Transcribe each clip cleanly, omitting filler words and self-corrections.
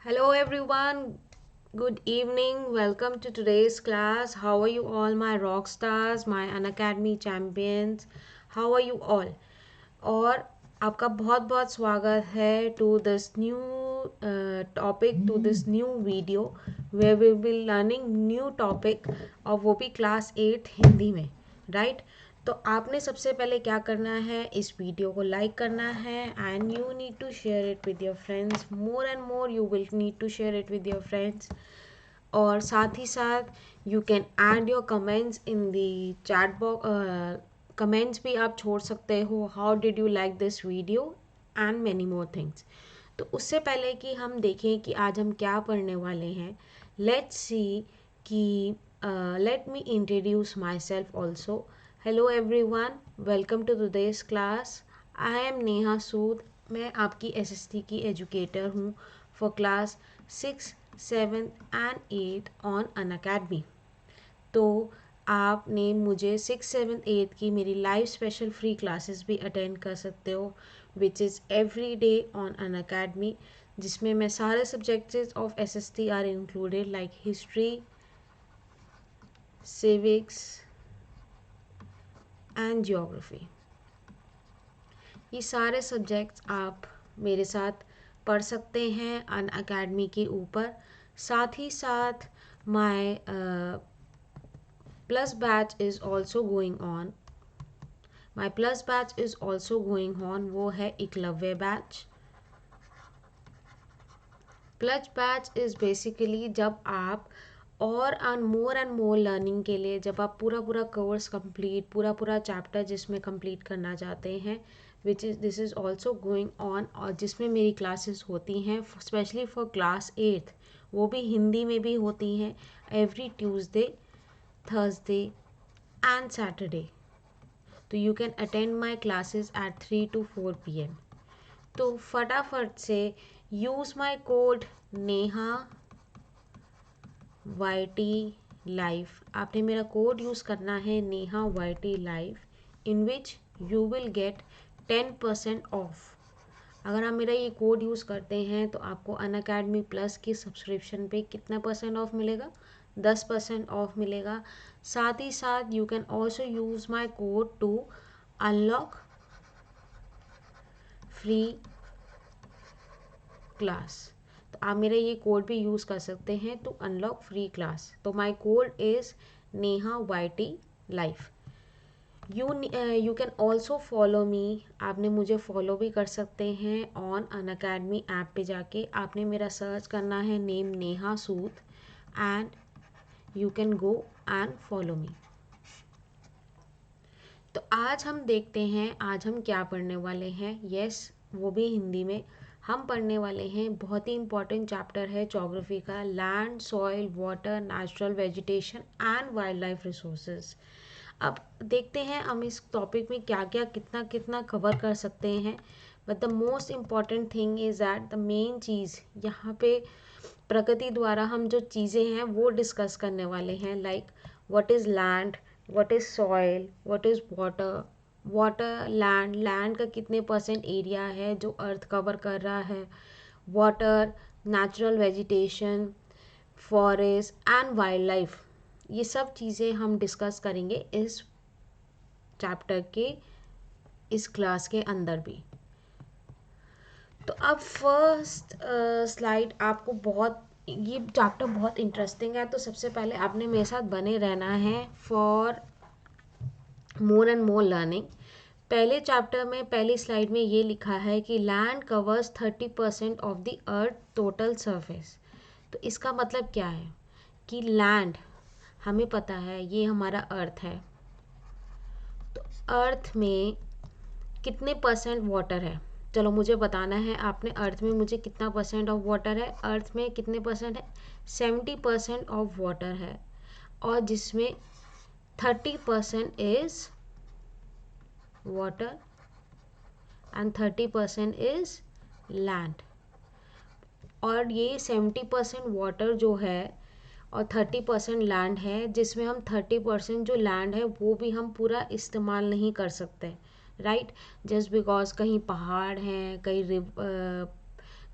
Hello everyone, good evening. Welcome to today's class. How are you all, my rock stars, my Unacademy champions? How are you all? और आपका बहुत बहुत स्वागत है to this new topic, to this new video where we will learning new topic और वो भी class 8 Hindi में, राइट? तो आपने सबसे पहले क्या करना है, इस वीडियो को लाइक करना है and you need to share it with your friends. More and more you will need to share it with your friends. और साथ ही साथ you can add your comments in the chat box. Comments भी आप छोड़ सकते हो, how did you like this video and many more things. तो उससे पहले कि हम देखें कि आज हम क्या पढ़ने वाले हैं, लेट्स सी कि let me introduce myself also. Hello everyone, welcome to today's class. I am Neha Sood. मैं आपकी एसएसटी की एजुकेटर हूँ for class 6, 7 and 8 on Unacademy. तो आपने मुझे 6, 7, 8 की मेरी लाइव स्पेशल फ्री क्लासेस भी अटेंड कर सकते हो, which is every day on Unacademy, जिसमें मैं सारे subjects of SST are included like history, civics and geography. ये सारे सब्जेक्ट्स आप मेरे साथ पढ़ सकते हैं अन अकेडमी के ऊपर. साथ ही साथ my plus batch is also going on. My plus batch is also going on, वो है Eklavya batch. Plus batch is basically जब आप और मोर एंड मोर लर्निंग के लिए, जब आप पूरा पूरा कोर्स कंप्लीट, पूरा पूरा चैप्टर जिसमें कंप्लीट करना चाहते हैं, which is this is also going on, और जिसमें मेरी क्लासेस होती हैं स्पेशली फॉर क्लास 8. वो भी हिंदी में भी होती हैं every Tuesday, Thursday and Saturday. तो you can attend my classes at 3 to 4 PM. तो फटाफट से use my code Neha YT live. आपने मेरा कोड यूज़ करना है Neha YT live, in which you will get 10% off. अगर आप मेरा ये कोड यूज़ करते हैं तो आपको अनअकैडमी प्लस की सब्सक्रिप्शन पे कितना परसेंट ऑफ मिलेगा? 10% ऑफ मिलेगा. साथ ही साथ you can also use my code to unlock free class. तो आप मेरा ये कोड भी यूज़ कर सकते हैं टू अनलॉक फ्री क्लास. तो my code is Neha YT life. You can also follow me. आपने मुझे फॉलो भी कर सकते हैं ऑन अनअकैडमी ऐप पे जाके. आपने मेरा सर्च करना है name Neha Sood and you can go and follow me. तो आज हम देखते हैं आज हम क्या पढ़ने वाले हैं. यस, वो भी हिंदी में. हम पढ़ने वाले हैं, बहुत ही इंपॉर्टेंट चैप्टर है ज्योग्राफी का, land, soil, water, natural vegetation and wild life resources. अब देखते हैं हम इस टॉपिक में क्या क्या कितना कितना कवर कर सकते हैं. But the most important thing is that the main चीज़ यहाँ पे प्रकृति द्वारा हम जो चीज़ें हैं वो डिस्कस करने वाले हैं, like what is land, what is soil, what is water. Water, land, land का कितने परसेंट एरिया है जो अर्थ कवर कर रहा है. Water, natural vegetation, forest and wild life. ये सब चीज़ें हम डिस्कस करेंगे इस चैप्टर के, इस क्लास के अंदर भी. तो अब फर्स्ट स्लाइड आपको बहुत, ये चैप्टर बहुत इंटरेस्टिंग है, तो सबसे पहले आपने मेरे साथ बने रहना है for more and more learning. पहले चैप्टर में पहली स्लाइड में ये लिखा है कि land covers 30% of the earth total surface. तो इसका मतलब क्या है कि लैंड, हमें पता है ये हमारा अर्थ है. तो अर्थ में कितने परसेंट वाटर है, चलो मुझे बताना है आपने. अर्थ में मुझे कितना परसेंट ऑफ वाटर है, अर्थ में कितने परसेंट है? 70% ऑफ वाटर है, और जिसमें 30% is water and 30% is land. और ये 70% वाटर जो है और 30% लैंड है, जिसमें हम 30% जो लैंड है वो भी हम पूरा इस्तेमाल नहीं कर सकते, राइट? जस्ट बिकॉज कहीं पहाड़ हैं, कहीं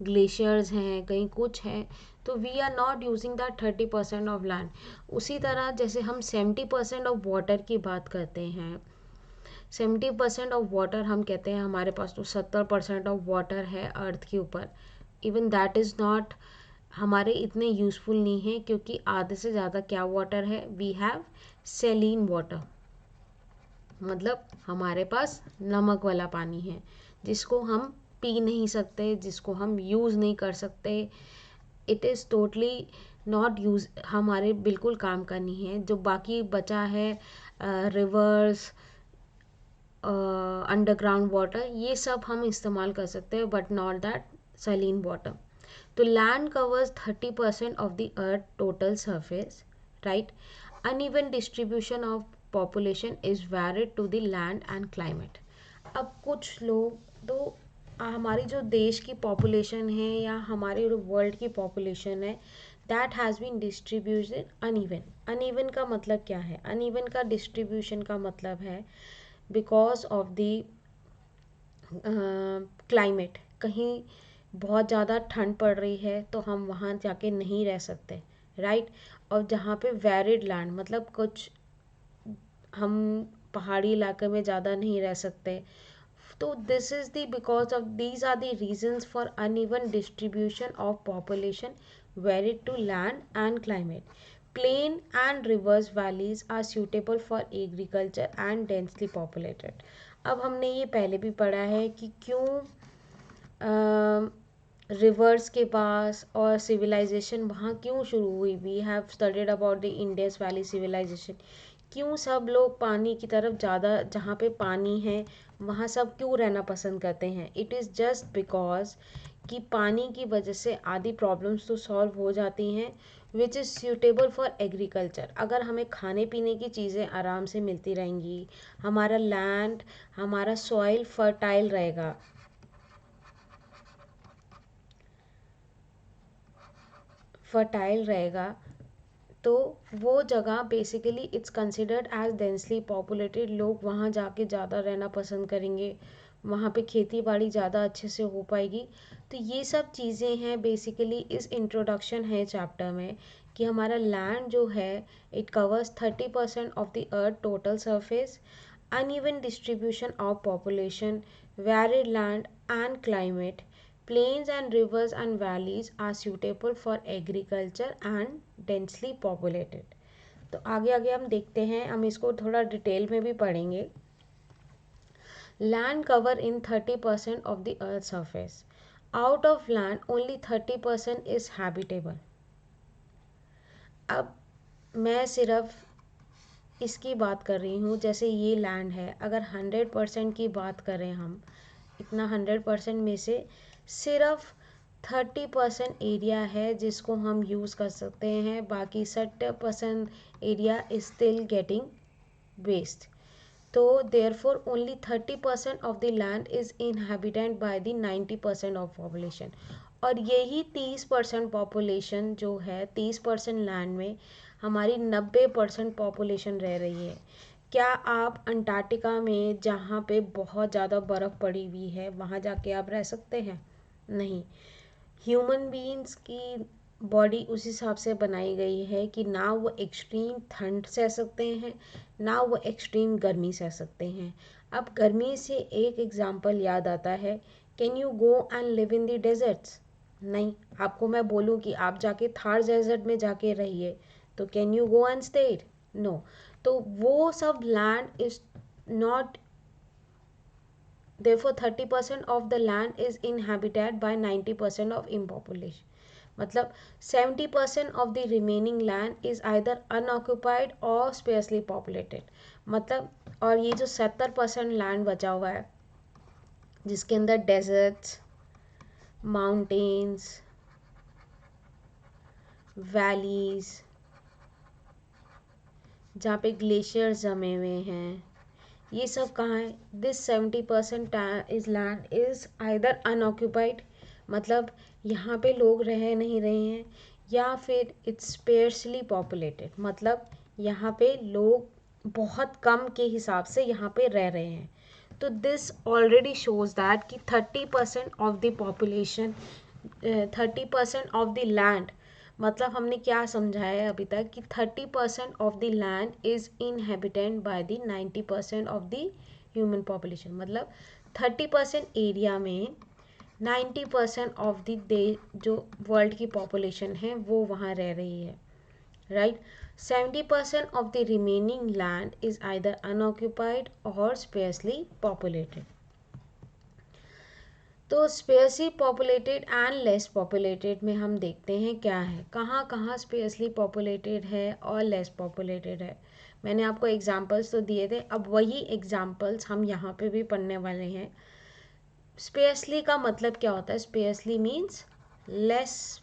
ग्लेशियर्स हैं, कहीं कुछ है, तो we are not using that 30% of land. उसी तरह जैसे हम 70% ऑफ वाटर की बात करते हैं, 70% ऑफ वाटर हम कहते हैं हमारे पास तो 70% ऑफ वाटर है अर्थ के ऊपर, इवन दैट इज़ नॉट हमारे इतने यूज़फुल नहीं है, क्योंकि आधे से ज़्यादा क्या वाटर है, वी हैव सेलिन वाटर, मतलब हमारे पास नमक वाला पानी है जिसको हम पी नहीं सकते, जिसको हम यूज़ नहीं कर सकते। It is totally not use, हमारे बिल्कुल काम का नहीं है। जो बाकी बचा है रिवर्स, अंडरग्राउंड वाटर, ये सब हम इस्तेमाल कर सकते हैं, but not that saline water. तो land covers 30% of the earth total surface, right. Uneven distribution of population is varied to the land and climate. अब कुछ लोग तो हमारी जो देश की पॉपुलेशन है या हमारे वर्ल्ड की पॉपुलेशन है, that has been distributed uneven. Uneven का मतलब क्या है? अनइवन का डिस्ट्रीब्यूशन का मतलब है बिकॉज ऑफ द क्लाइमेट। कहीं बहुत ज़्यादा ठंड पड़ रही है तो हम वहाँ जाके नहीं रह सकते, राइट। और जहाँ पे वेरिड लैंड, मतलब कुछ हम पहाड़ी इलाके में ज़्यादा नहीं रह सकते, तो this is the because of these are the reasons for uneven distribution of population varied to land and climate. Plain and rivers valleys are suitable for agriculture and densely populated. अब हमने ये पहले भी पढ़ा है कि क्यों रिवर्स के पास और सिविलाइजेशन वहाँ क्यों शुरू हुई। We have studied about the Indus valley civilisation. क्यों सब लोग पानी की तरफ ज़्यादा, जहाँ पे पानी है वहाँ सब क्यों रहना पसंद करते हैं? इट इज़ जस्ट बिकॉज कि पानी की वजह से आधी प्रॉब्लम्स तो सॉल्व हो जाती हैं, which is suitable for agriculture. अगर हमें खाने पीने की चीज़ें आराम से मिलती रहेंगी, हमारा लैंड, हमारा सॉइल फर्टाइल रहेगा, तो वो जगह basically it's considered as densely populated. लोग वहाँ जाके ज़्यादा रहना पसंद करेंगे, वहाँ पे खेती बाड़ी ज़्यादा अच्छे से हो पाएगी। तो ये सब चीज़ें हैं बेसिकली, इस इंट्रोडक्शन है चैप्टर में कि हमारा लैंड जो है it covers 30% of the earth total surface, uneven distribution of population, varied land and climate, plains and rivers and valleys are suitable for agriculture and densely populated। तो आगे आगे हम देखते हैं, हम इसको थोड़ा डिटेल में भी पढ़ेंगे। Land cover in 30% of the earth's surface. Out of land only 30% is habitable। अब मैं सिर्फ इसकी बात कर रही हूँ, जैसे ये लैंड है, अगर 100% की बात करें हम, इतना 100% में से सिर्फ 30% एरिया है जिसको हम यूज़ कर सकते हैं, बाकी 60% area is still getting waste. तो therefore only 30% of the land is inhabited by the 90% of population. और यही 30% पॉपुलेशन जो है, 30% लैंड में हमारी 90% पॉपुलेशन रह रही है। क्या आप अंटार्कटिका में, जहाँ पे बहुत ज़्यादा बर्फ़ पड़ी हुई है, वहाँ जाके आप रह सकते हैं? नहीं। ह्यूमन बीइंग्स की बॉडी उस हिसाब से बनाई गई है कि ना वो एक्सट्रीम ठंड सह सकते हैं, ना वो एक्सट्रीम गर्मी सह सकते हैं। अब गर्मी से एक एग्जांपल याद आता है, can you go and live in the deserts? नहीं। आपको मैं बोलूँ कि आप जाके थार डेजर्ट में जाके रहिए, तो can you go and stay? No. तो वो सब land is not, therefore 30% of the land is inhabited by 90% of population। मतलब 70% of the remaining land is either unoccupied or sparsely populated। मतलब, और ये जो 70% लैंड बचा हुआ है जिसके अंदर डेजर्ट्स, माउंटेन्स, वैलीज, जहाँ पे ग्लेशियर्स जमे हुए हैं, ये सब कहाँ है? This 70% is land is either unoccupied, मतलब यहाँ पे लोग रह नहीं रहे हैं, या फिर इट्स स्पेर्सली पॉपुलेटेड, मतलब यहाँ पे लोग बहुत कम के हिसाब से यहाँ पे रह रहे हैं। तो दिस ऑलरेडी शोज दैट कि 30% of the population 30% of the land, मतलब हमने क्या समझा है अभी तक कि 30% of the land is inhabited by the 90% of the human population, मतलब 30% एरिया में 90% ऑफ द दे जो वर्ल्ड की पॉपुलेशन है वो वहाँ रह रही है, right. 70% of the remaining land is either unoccupied और स्पेसली पॉपुलेटेड। तो sparsely populated and less populated में हम देखते हैं क्या है, कहाँ कहाँ स्पेसली पॉपुलेटेड है और लेस पॉपुलेटेड है। मैंने आपको एग्जांपल्स तो दिए थे, अब वही एग्जांपल्स हम यहाँ पे भी पढ़ने वाले हैं। स्पेसली का मतलब क्या होता है? Sparsely means less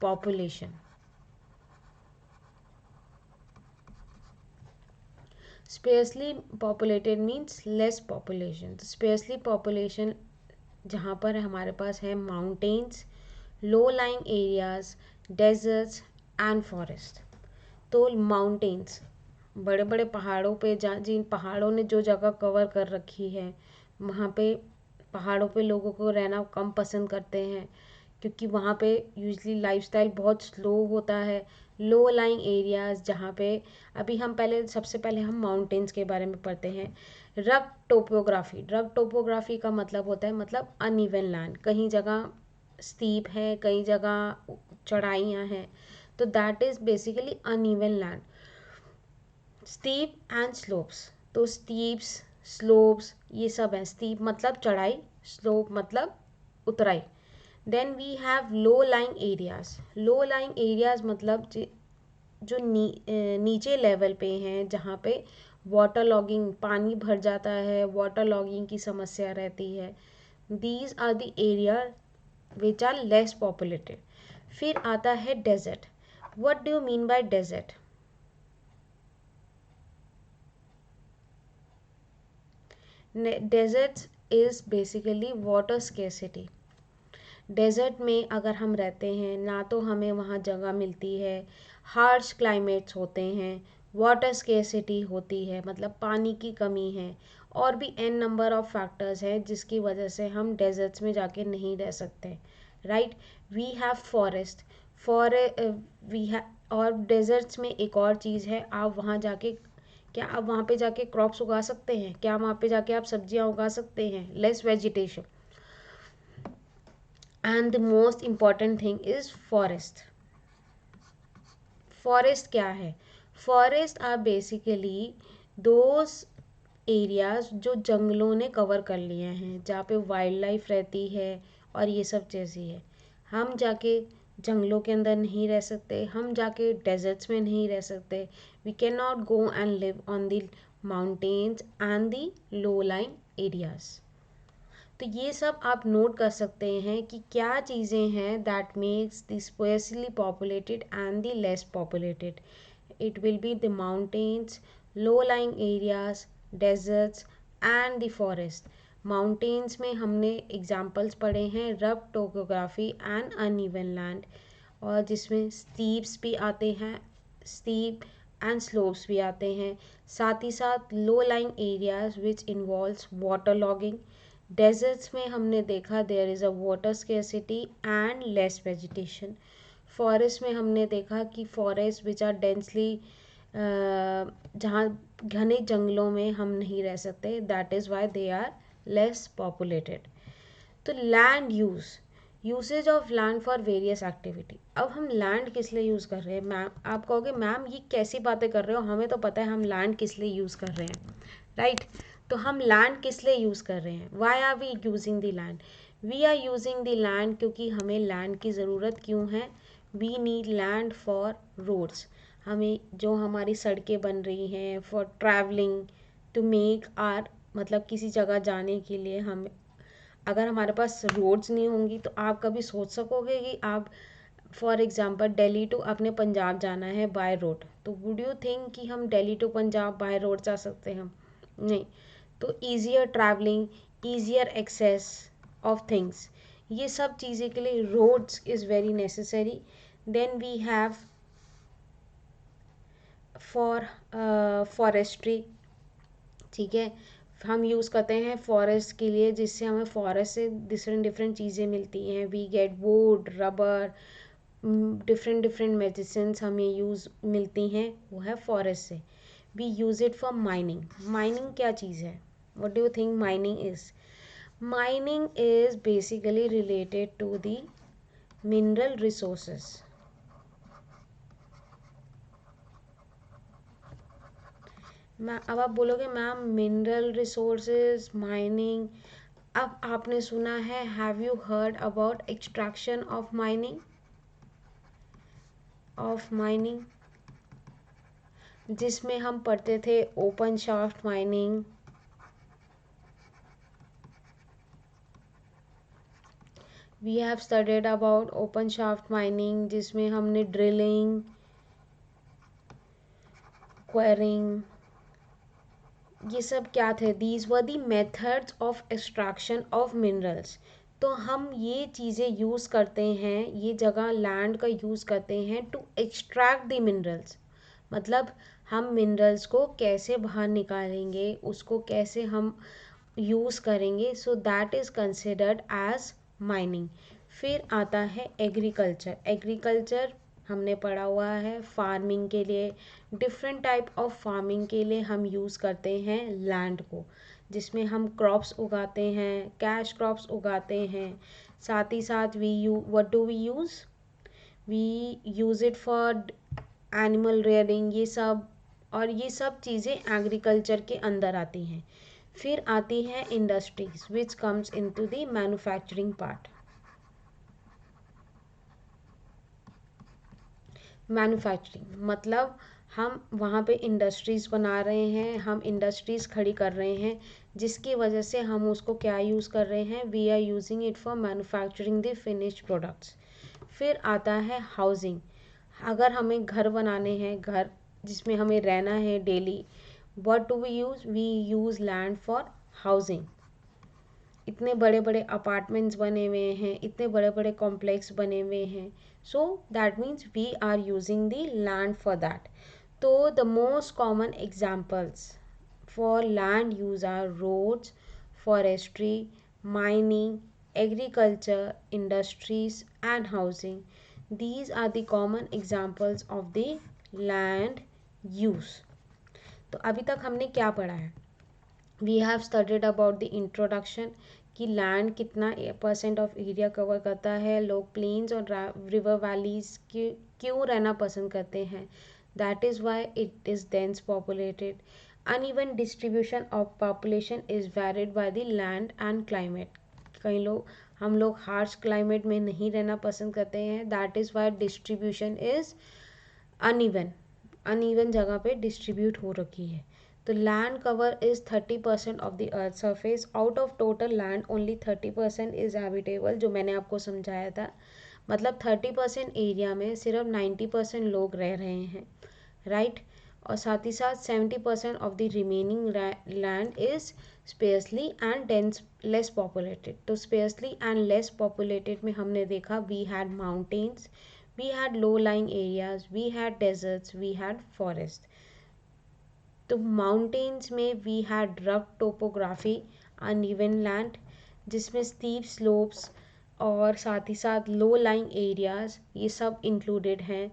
population. Sparsely populated means less population. तो स्पेसली पॉपुलेशन जहाँ पर हमारे पास है mountains, low lying areas, deserts and forest. तो माउंटेन्स, बड़े बड़े पहाड़ों पे जिन पहाड़ों ने जो जगह कवर कर रखी है, वहाँ पे पहाड़ों पे लोगों को रहना कम पसंद करते हैं क्योंकि वहाँ पे यूजली लाइफस्टाइल बहुत स्लो होता है। लो लाइंग एरियाज जहाँ पे, अभी हम पहले सबसे पहले हम माउंटेन्स के बारे में पढ़ते हैं। रफ टोपोग्राफी, रफ टोपोग्राफी का मतलब होता है मतलब अनइवन लैंड, कहीं जगह स्टीप है, कई जगह चढ़ाइयाँ हैं, तो that is basically uneven land. Steep and slopes, तो स्टीप्स स्लोप्स ये सब है। स्टीप मतलब चढ़ाई, स्लोप मतलब उतराई। Then we have low lying areas. Low lying areas मतलब जो नीचे लेवल पे हैं, जहाँ पे वाटर लॉगिंग, पानी भर जाता है, वाटर लॉगिंग की समस्या रहती है। These are the area which are less populated. फिर आता है desert. What do you mean by desert? Desert is basically water scarcity. Desert में अगर हम रहते हैं ना तो हमें वहाँ जगह मिलती है, हार्श क्लाइमेट्स होते हैं, वाटर स्केर्सिटी होती है मतलब पानी की कमी है, और भी एन नंबर ऑफ फैक्टर्स हैं जिसकी वजह से हम डेजर्ट्स में जाके नहीं रह सकते, right. We have forest, for we have, और डेजर्ट्स में एक और चीज़ है, आप वहाँ जाके, क्या आप वहाँ पे जाके क्रॉप्स उगा सकते हैं? क्या वहाँ पे जाके आप सब्जियाँ उगा सकते हैं? Less vegetation. And the most important thing is forest. Forest क्या है? Forest are basically those areas जो जंगलों ने कवर कर लिए हैं, जहाँ पे वाइल्ड लाइफ रहती है और ये सब चीज़ें है। हम जाके जंगलों के अंदर नहीं रह सकते, हम जाके डेजर्ट्स में नहीं रह सकते। We can not go and live on the mountains and the low lying areas. तो ये सब आप नोट कर सकते हैं कि क्या चीज़ें हैं that makes the sparsely populated and the less populated. It will be the mountains, low lying areas, deserts and the forest. Mountains में हमने एग्जाम्पल्स पढ़े हैं rough topography and uneven land, और जिसमें स्टीप्स भी आते हैं, स्टीप एंड स्लोप्स भी आते हैं, साथ ही साथ low lying areas which involves water logging. Deserts में हमने देखा there is a water scarcity and less vegetation. Forest में हमने देखा कि फॉरेस्ट विच आर डेंसली, जहाँ घने जंगलों में हम नहीं रह सकते, that is why they are less populated. तो land usage of land for various activity. अब हम लैंड किस लिए यूज़ कर रहे हैं? मैम आप कहोगे मैम ये कैसी बातें कर रहे हो, हमें तो पता है हम लैंड किस लिए यूज़ कर रहे हैं, राइट। तो हम लैंड किस लिए यूज़ कर रहे हैं? Why are we using the land? We are using the land क्योंकि हमें लैंड की ज़रूरत क्यों है? We need land for roads. हमें जो हमारी सड़कें बन रही हैं for travelling, to make our, मतलब किसी जगह जाने के लिए हम, अगर हमारे पास रोड्स नहीं होंगी तो आप कभी सोच सकोगे कि आप फॉर एग्ज़ाम्पल दिल्ली टू अपने पंजाब जाना है बाय रोड, तो वुड यू थिंक कि हम Delhi to Punjab by road जा सकते हैं? नहीं। तो easier travelling, easier access of things, ये सब चीज़ें के लिए roads is very necessary. Then we have for forestry, ठीक है। हम यूज़ करते हैं फॉरेस्ट के लिए, जिससे हमें फॉरेस्ट से डिफरेंट डिफरेंट चीज़ें मिलती हैं। We get wood, rubber, different different medicines हमें यूज़ मिलती हैं, वो है फॉरेस्ट से। We use it for mining. Mining क्या चीज़ है? What do you think mining is? Mining is basically related to the mineral resources. अब आप बोलोगे मैम मिनरल रिसोर्सेज, माइनिंग, अब आपने सुना है, have you heard about extraction of mining, जिसमें हम पढ़ते थे open shaft mining, we have studied about open shaft mining, जिसमें हमने ड्रिलिंग, क्वेरिंग, ये सब क्या थे? These were the methods of extraction of minerals. तो हम ये चीज़ें यूज़ करते हैं, ये जगह लैंड का यूज़ करते हैं टू एक्सट्रैक्ट द मिनरल्स। मतलब हम मिनरल्स को कैसे बाहर निकालेंगे, उसको कैसे हम यूज़ करेंगे, so that is considered as mining. फिर आता है एग्रीकल्चर। एग्रीकल्चर हमने पढ़ा हुआ है फार्मिंग के लिए, डिफरेंट टाइप ऑफ फार्मिंग के लिए हम यूज़ करते हैं लैंड को, जिसमें हम क्रॉप्स उगाते हैं, कैश क्रॉप्स उगाते हैं। साथ ही साथ what do we use it for animal rearing, ये सब, और ये सब चीज़ें एग्रीकल्चर के अंदर आती हैं। फिर आती है industries which comes into the manufacturing part. Manufacturing मतलब हम वहाँ पे इंडस्ट्रीज़ बना रहे हैं, हम इंडस्ट्रीज़ खड़ी कर रहे हैं, जिसकी वजह से हम उसको क्या यूज़ कर रहे हैं? We are using it for manufacturing the finished products. फिर आता है हाउसिंग। अगर हमें घर बनाने हैं, घर जिसमें हमें रहना है daily, what do we use land for housing. इतने बड़े बड़े अपार्टमेंट्स बने हुए हैं, इतने बड़े बड़े कॉम्प्लेक्स बने हुए हैं, so that means we are using the land for that. तो the most common examples for land use are roads, forestry, mining, agriculture, industries and housing. These are the common examples of the land use. तो अभी तक हमने क्या पढ़ा है? We have studied about the introduction, कि land कितना % of area cover करता है, लोग प्लेन्स और रिवर वैलीज क्यों रहना पसंद करते हैं, that is why it is dense populated. Uneven distribution of population is varied by the land and climate. हम लोग हार्श क्लाइमेट में नहीं रहना पसंद करते हैं, that is Y distribution is uneven जगह पे डिस्ट्रीब्यूट हो रखी है। तो land cover is 30% of the earth surface. Out of total land only 30% is habitable, जो मैंने आपको समझाया था। मतलब 30% एरिया में सिर्फ 90% लोग रह रहे हैं, राइट। और साथ ही साथ 70% of the remaining land is sparsely and dense less populated. तो स्पेसली एंड लेस पॉपुलेटेड में हमने देखा we had mountains, we had low-lying areas, we had deserts, we had forest. तो माउंटेन्स में we had rough topography, uneven land, जिसमें steep slopes और साथ ही साथ लो लाइंग एरियाज ये सब इंक्लूडेड हैं।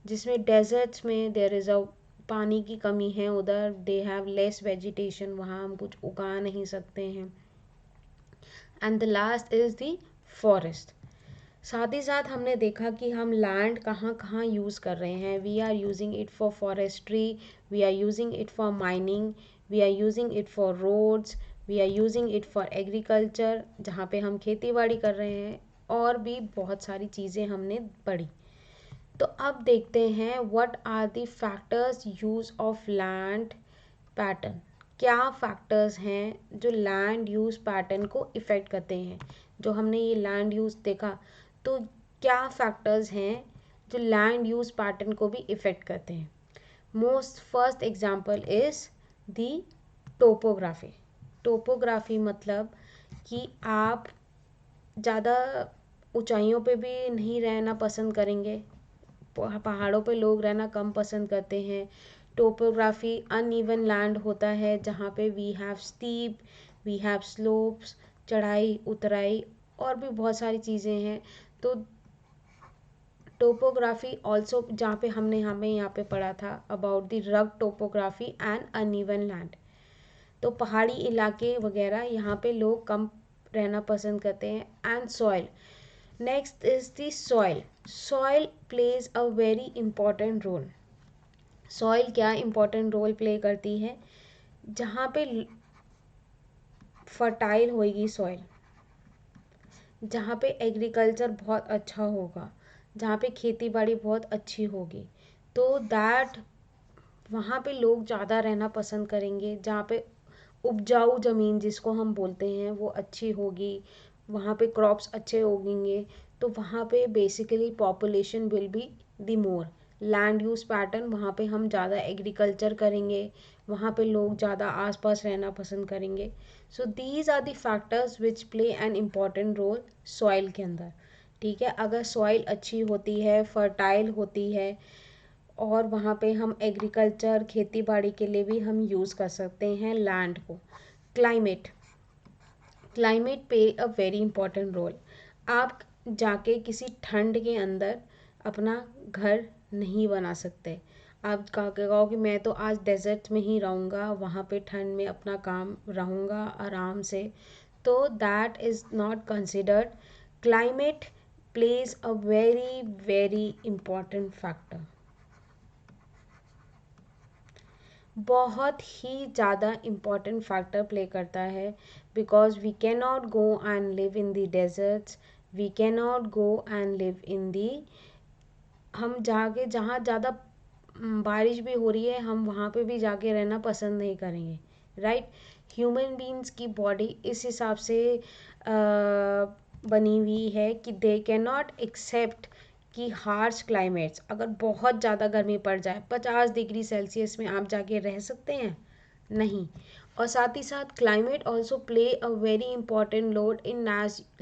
जिसमें डेजर्ट्स में देयर इज़ अ पानी की कमी है, उधर दे हैव लेस वेजिटेशन, वहाँ हम कुछ उगा नहीं सकते हैं। And the last is the forest. साथ ही साथ हमने देखा कि हम लैंड कहाँ कहाँ यूज़ कर रहे हैं। We are using it for forestry, we are using it for mining, we are using it for roads, we are using it for agriculture, जहाँ पे हम खेती बाड़ी कर रहे हैं, और भी बहुत सारी चीज़ें हमने पढ़ी। तो अब देखते हैं what are the factors use of land pattern. क्या फैक्टर्स हैं जो लैंड यूज़ पैटर्न को इफ़ेक्ट करते हैं? जो हमने ये लैंड यूज़ देखा, तो क्या फैक्टर्स हैं जो लैंड यूज़ पैटर्न को भी इफ़ेक्ट करते हैं? Most first example is the topography. Topography मतलब कि आप ज़्यादा ऊंचाइयों पे भी नहीं रहना पसंद करेंगे, पहाड़ों पे लोग रहना कम पसंद करते हैं। टोपोग्राफी अनइवन लैंड होता है जहाँ पे we have steep, we have slopes, चढ़ाई उतराई और भी बहुत सारी चीज़ें हैं। तो टोपोग्राफी ऑल्सो, जहाँ पे हमने हमें यहाँ पे पढ़ा था about the rug topography and uneven land. तो पहाड़ी इलाके वगैरह यहाँ पे लोग कम रहना पसंद करते हैं। And soil, next is the soil. Soil plays a very important role. Soil क्या इंपॉर्टेंट रोल प्ले करती है? जहाँ पे फर्टाइल होएगी सॉइल, जहाँ पे एग्रीकल्चर बहुत अच्छा होगा, जहाँ पे खेती बाड़ी बहुत अच्छी होगी, तो दैट वहाँ पे लोग ज़्यादा रहना पसंद करेंगे। जहाँ पे उपजाऊ ज़मीन जिसको हम बोलते हैं वो अच्छी होगी, वहाँ पे क्रॉप्स अच्छे उगेंगे, तो वहाँ पे basically population will be the more. Land use pattern, वहाँ पे हम ज़्यादा एग्रीकल्चर करेंगे, वहाँ पे लोग ज़्यादा आसपास रहना पसंद करेंगे। So these are the factors which play an important role soil के अंदर। ठीक है, अगर सॉइल अच्छी होती है, फर्टाइल होती है, और वहाँ पे हम एग्रीकल्चर खेती बाड़ी के लिए भी हम यूज़ कर सकते हैं लैंड को। क्लाइमेट, क्लाइमेट पे अ वेरी इंपॉर्टेंट रोल। आप जाके किसी ठंड के अंदर अपना घर नहीं बना सकते। आप कहो कि मैं तो आज डेजर्ट में ही रहूँगा, वहाँ पे ठंड में अपना काम रहूँगा आराम से, तो that is not considered. Climate plays a very very important factor, बहुत ही ज़्यादा इम्पॉर्टेंट फैक्टर प्ले करता है। Because we can not go and live in the deserts, we can not go and live in the, हम जाके जहाँ ज़्यादा बारिश भी हो रही है हम वहाँ पे भी जाके रहना पसंद नहीं करेंगे, राइट। ह्यूमन बींग्स की बॉडी इस हिसाब से बनी हुई है कि दे कैन नॉट एक्सेप्ट कि हार्श क्लाइमेट्स, अगर बहुत ज़्यादा गर्मी पड़ जाए 50 डिग्री सेल्सियस में आप जाके रह सकते हैं? नहीं। और साथ ही साथ climate also play a very important role in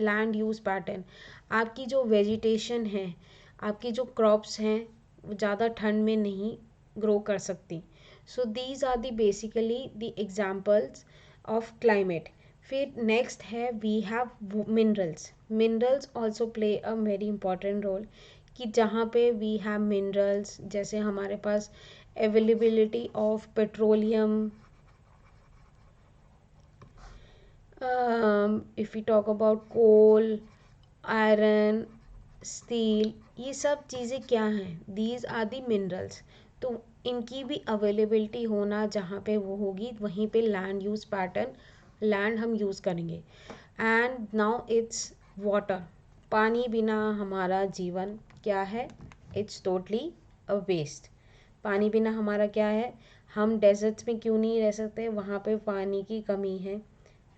land use pattern. आपकी जो वेजिटेशन है, आपकी जो क्रॉप्स हैं, वो ज़्यादा ठंड में नहीं ग्रो कर सकती। So these are the basically the examples of climate. फिर नेक्स्ट है we have minerals. Minerals also play a very important role, कि जहाँ पे वी हैव मिनरल्स, जैसे हमारे पास availability of petroleum, if you talk about coal, iron, steel, ये सब चीज़ें क्या हैं? These are the minerals. तो इनकी भी अवेलेबिलिटी होना जहाँ पे वो होगी, वहीं पे लैंड यूज़ पैटर्न, लैंड हम यूज़ करेंगे। And now it's water. पानी बिना हमारा जीवन क्या है? It's totally a waste. पानी बिना हमारा क्या है? हम डेजर्ट्स में क्यों नहीं रह सकते? वहाँ पे पानी की कमी है,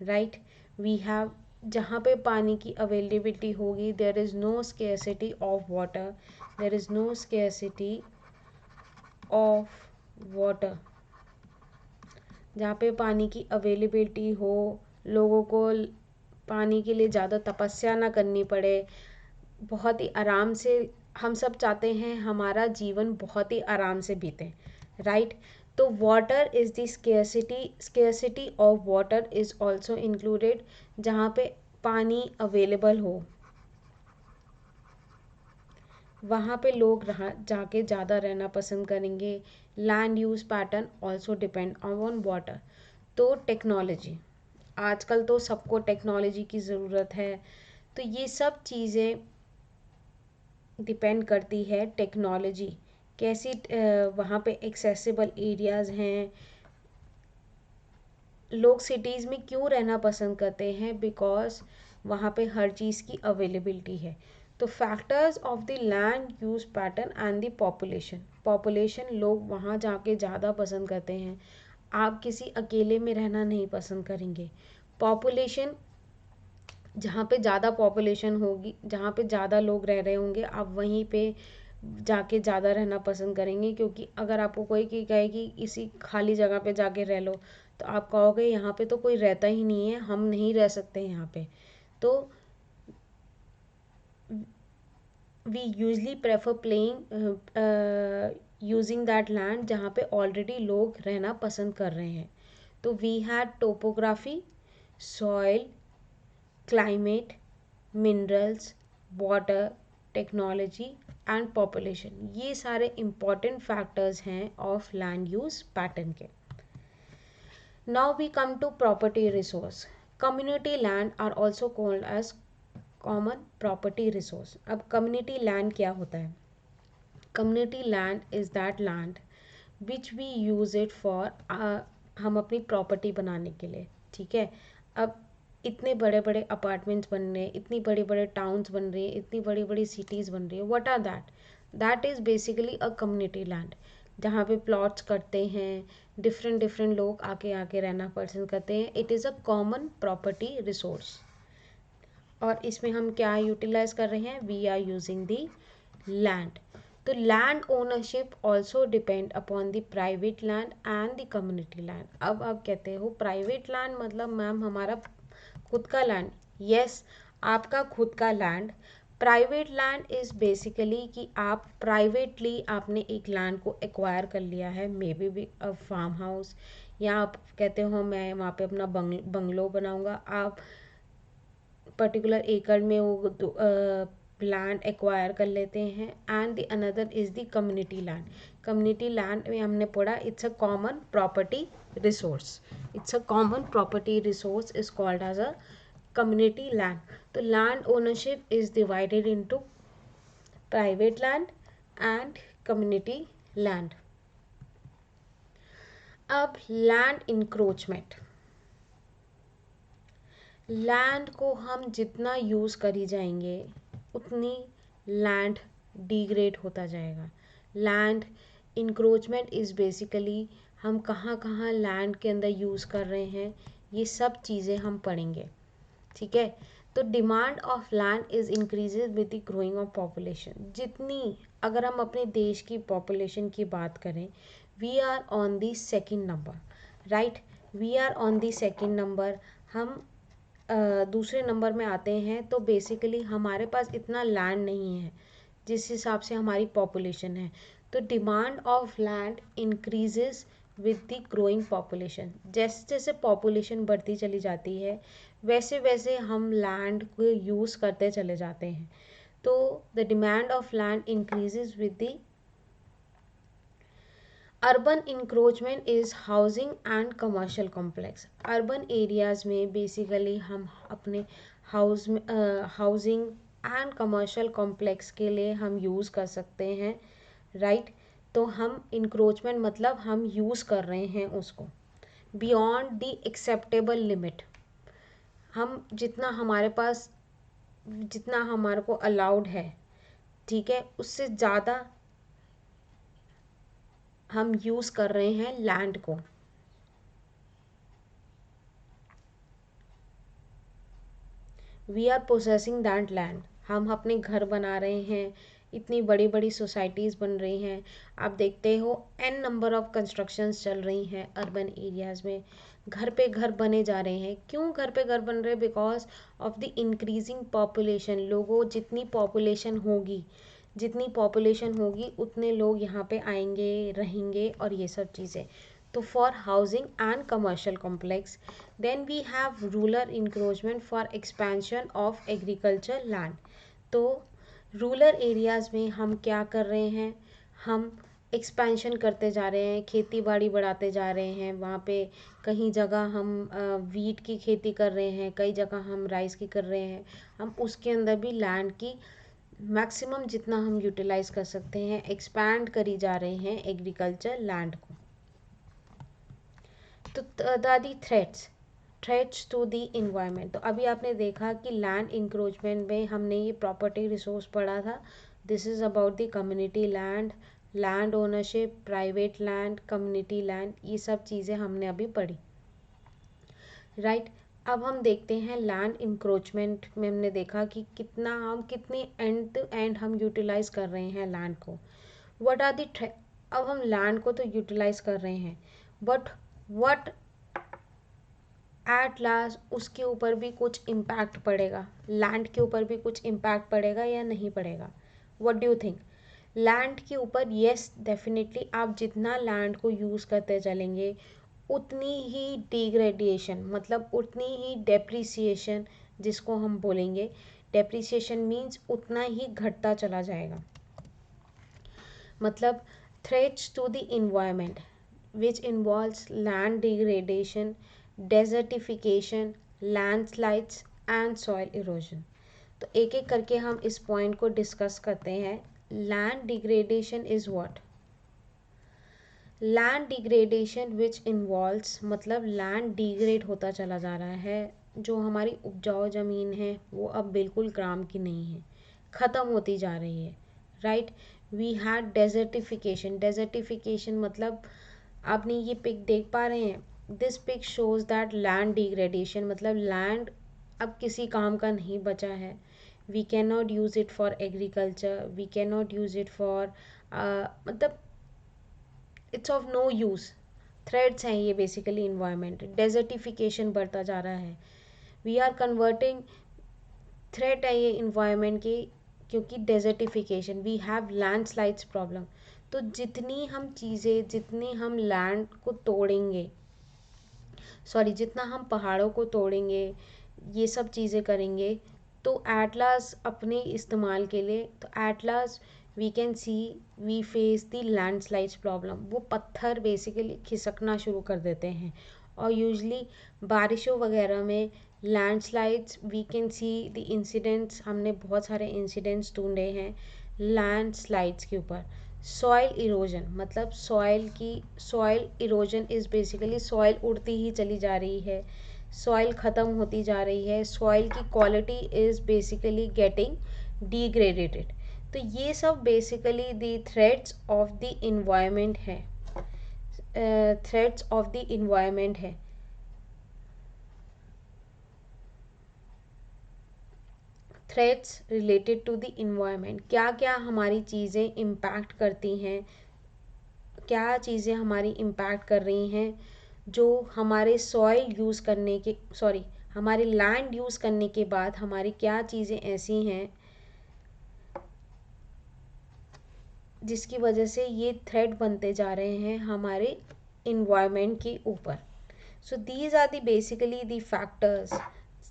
राइट। वी हैव, जहाँ पे पानी की अवेलेबिलिटी होगी, there is no scarcity of water, there is no scarcity of water. जहाँ पे पानी की अवेलेबिलिटी हो, लोगों को पानी के लिए ज़्यादा तपस्या ना करनी पड़े, बहुत ही आराम से, हम सब चाहते हैं हमारा जीवन बहुत ही आराम से बीते, राइट। तो water is the scarcity, scarcity of water is also included. जहाँ पे पानी अवेलेबल हो वहाँ पे लोग रहा जाके ज़्यादा रहना पसंद करेंगे। Land use pattern also depend on water. तो टेक्नोलॉजी, आजकल तो सबको टेक्नोलॉजी की ज़रूरत है, तो ये सब चीज़ें डिपेंड करती है टेक्नोलॉजी कैसी, वहाँ पे एक्सेसिबल एरियाज़ हैं। लोग सिटीज़ में क्यों रहना पसंद करते हैं? बिकॉज वहाँ पे हर चीज़ की अवेलेबिलिटी है। तो factors of the land use pattern and the population, population, लोग वहाँ जाके ज़्यादा पसंद करते हैं। आप किसी अकेले में रहना नहीं पसंद करेंगे। पॉपुलेशन, जहाँ पे ज़्यादा पॉपुलेशन होगी, जहाँ पे ज़्यादा लोग रह रहे होंगे, आप वहीं पे जाके ज़्यादा रहना पसंद करेंगे। क्योंकि अगर आपको कोई की कहे कि इसी खाली जगह पे जाके रह लो, तो आप कहोगे यहाँ पे तो कोई रहता ही नहीं है, हम नहीं रह सकते यहाँ पे। तो we usually prefer playing using that land जहाँ पे ऑलरेडी लोग रहना पसंद कर रहे हैं. तो we had topography, soil, climate, minerals, water, technology and population. ये सारे इम्पॉर्टेंट फैक्टर्स हैं ऑफ लैंड यूज पैटर्न के. Now we come to property resource. Community land are also called as common property resource. अब community land क्या होता है? Community land is that land which we use it for, हम अपनी property बनाने के लिए. ठीक है. अब इतने बड़े बड़े अपार्टमेंट्स बन रहे हैं, इतनी बड़े बड़े टाउन्स बन रही हैं, इतनी बड़ी बड़ी सिटीज़ बन रही है. What are that? That is basically a community land, जहाँ पे प्लॉट्स करते हैं, डिफरेंट डिफरेंट लोग आके आके रहना पसंद करते हैं. It is a common property resource. और इसमें हम क्या यूटिलाइज कर रहे हैं? We are using the land. तो land ownership also depend upon the private land and the community land. अब आप कहते हो प्राइवेट लैंड मतलब मैम हमारा खुद का लैंड. यस, आपका खुद का land. Private land is basically कि आप प्राइवेटली आपने एक लैंड को एक्वायर कर लिया है, maybe a farm house, या आप कहते हो मैं वहाँ पे अपना बंगलो बनाऊँगा. आप पर्टिकुलर एकड़ में वो लैंड एक्वायर कर लेते हैं. And the another is the community land. Community land में हमने पढ़ा it's a common property resource. It's a common property resource is called as a community land. तो land ownership is divided into private land and community land. अब land encroachment. Land को हम जितना use करी जाएंगे उतनी लैंड डिग्रेड होता जाएगा. लैंड इंक्रोचमेंट इज़ बेसिकली हम कहाँ कहाँ लैंड के अंदर यूज़ कर रहे हैं, ये सब चीज़ें हम पढ़ेंगे. ठीक है. तो demand of land is increases with the growing of population. जितनी, अगर हम अपने देश की पॉपुलेशन की बात करें, we are on the second number. Right, we are on the second number. हम दूसरे नंबर में आते हैं. तो बेसिकली हमारे पास इतना लैंड नहीं है जिस हिसाब से हमारी पॉपुलेशन है. तो demand of land increases with the growing population. जैसे जैसे पॉपुलेशन बढ़ती चली जाती है वैसे वैसे हम लैंड को यूज़ करते चले जाते हैं. तो the demand of land increases with the urban encroachment is housing and commercial complex. Urban areas में बेसिकली हम अपने हाउसिंग एंड कमर्शियल कॉम्प्लेक्स के लिए हम यूज़ कर सकते हैं. राइट. तो हम इंक्रोचमेंट मतलब हम यूज़ कर रहे हैं उसको बियॉन्ड द एक्सेप्टेबल लिमिट. हम जितना हमारे पास, जितना हमारे को अलाउड है, ठीक है, उससे ज़्यादा हम यूज़ कर रहे हैं लैंड को. We are possessing that land. हम अपने घर बना रहे हैं, इतनी बड़ी बड़ी सोसाइटीज़ बन रही हैं. आप देखते हो एन नंबर ऑफ कंस्ट्रक्शंस चल रही हैं अर्बन एरियाज़ में. घर पे घर बने जा रहे हैं. क्यों घर पे घर बन रहे हैं? Because of the increasing population. लोगों, जितनी पॉपुलेशन होगी उतने लोग यहाँ पे आएंगे, रहेंगे और ये सब चीज़ें. तो for housing and commercial complex. Then we have rural encroachment for expansion of agriculture land. तो रूरल एरियाज़ में हम क्या कर रहे हैं? हम एक्सपेंशन करते जा रहे हैं, खेती बाड़ी बढ़ाते जा रहे हैं. वहाँ पे कहीं जगह हम वीट की खेती कर रहे हैं, कई जगह हम राइस की कर रहे हैं. हम उसके अंदर भी लैंड की मैक्सिमम जितना हम यूटिलाइज कर सकते हैं एक्सपैंड करी जा रहे हैं एग्रीकल्चर लैंड को. तो दादी थ्रेट्स टू द इन्वायरमेंट. तो अभी आपने देखा कि लैंड इंक्रोचमेंट में हमने ये प्रॉपर्टी रिसोर्स पढ़ा था. This is about the community land, land ownership, private land, community land. ये सब चीज़ें हमने अभी पढ़ी. राइट. अब हम देखते हैं लैंड इंक्रोचमेंट में हमने देखा कि कितने एंड टू एंड हम यूटिलाइज कर रहे हैं लैंड को. व्हाट आर द अब हम लैंड को तो यूटिलाइज कर रहे हैं, बट व्हाट एट लास्ट उसके ऊपर भी कुछ इम्पैक्ट पड़ेगा, लैंड के ऊपर भी कुछ इम्पैक्ट पड़ेगा या नहीं पड़ेगा? What do you think? Land के ऊपर यस डेफिनेटली आप जितना लैंड को यूज़ करते चलेंगे उतनी ही डिग्रेडेशन मतलब उतनी ही डेप्रिसिएशन, जिसको हम बोलेंगे डेप्रिसिएशन मीन्स उतना ही घटता चला जाएगा। मतलब threats to the environment which involves land degradation, desertification, landslides and soil erosion। तो एक एक करके हम इस पॉइंट को डिस्कस करते हैं। Land degradation is what? Land degradation which involves मतलब लैंड डिग्रेड होता चला जा रहा है, जो हमारी उपजाऊ ज़मीन है वो अब बिल्कुल काम की नहीं है, ख़त्म होती जा रही है, right. We had desertification. Desertification मतलब आपने ये पिक देख पा रहे हैं, this pic shows that land degradation मतलब लैंड अब किसी काम का नहीं बचा है। We can not use it for agriculture, we can not use it for मतलब it's of no use. Threats हैं ये बेसिकली इन्वायरमेंट। डेजर्टिफिकेशन बढ़ता जा रहा है, वी आर कन्वर्टिंग, थ्रेट है ये इन्वायरमेंट की, क्योंकि desertification we have landslides problem. तो जितनी हम चीज़ें, जितनी हम लैंड को तोड़ेंगे, सॉरी जितना हम पहाड़ों को तोड़ेंगे, ये सब चीज़ें करेंगे, तो एट लास्ट अपने इस्तेमाल के लिए, तो at last we can see we face the landslides problem. वो पत्थर बेसिकली खिसकना शुरू कर देते हैं, और यूजली बारिशों वगैरह में landslides we can see the incidents, हमने बहुत सारे इंसिडेंट्स ढूंढे हैं लैंडस्लाइड्स के ऊपर। सॉइल इरोजन मतलब soil erosion is basically soil उड़ती ही चली जा रही है, सॉइल ख़त्म होती जा रही है, सॉइल की quality is basically getting degraded. तो ये सब basically the threats of the environment है, थ्रेट्स ऑफ द इन्वायरमेंट है। Threats related to the environment, क्या क्या हमारी चीज़ें इम्पैक्ट करती हैं, क्या चीज़ें हमारी इम्पैक्ट कर रही हैं, जो हमारे सॉइल यूज़ करने के, सॉरी हमारे लैंड यूज़ करने के बाद हमारी क्या चीज़ें ऐसी हैं जिसकी वजह से ये थ्रेट बनते जा रहे हैं हमारे इन्वायरमेंट के ऊपर। So these are the basically the factors,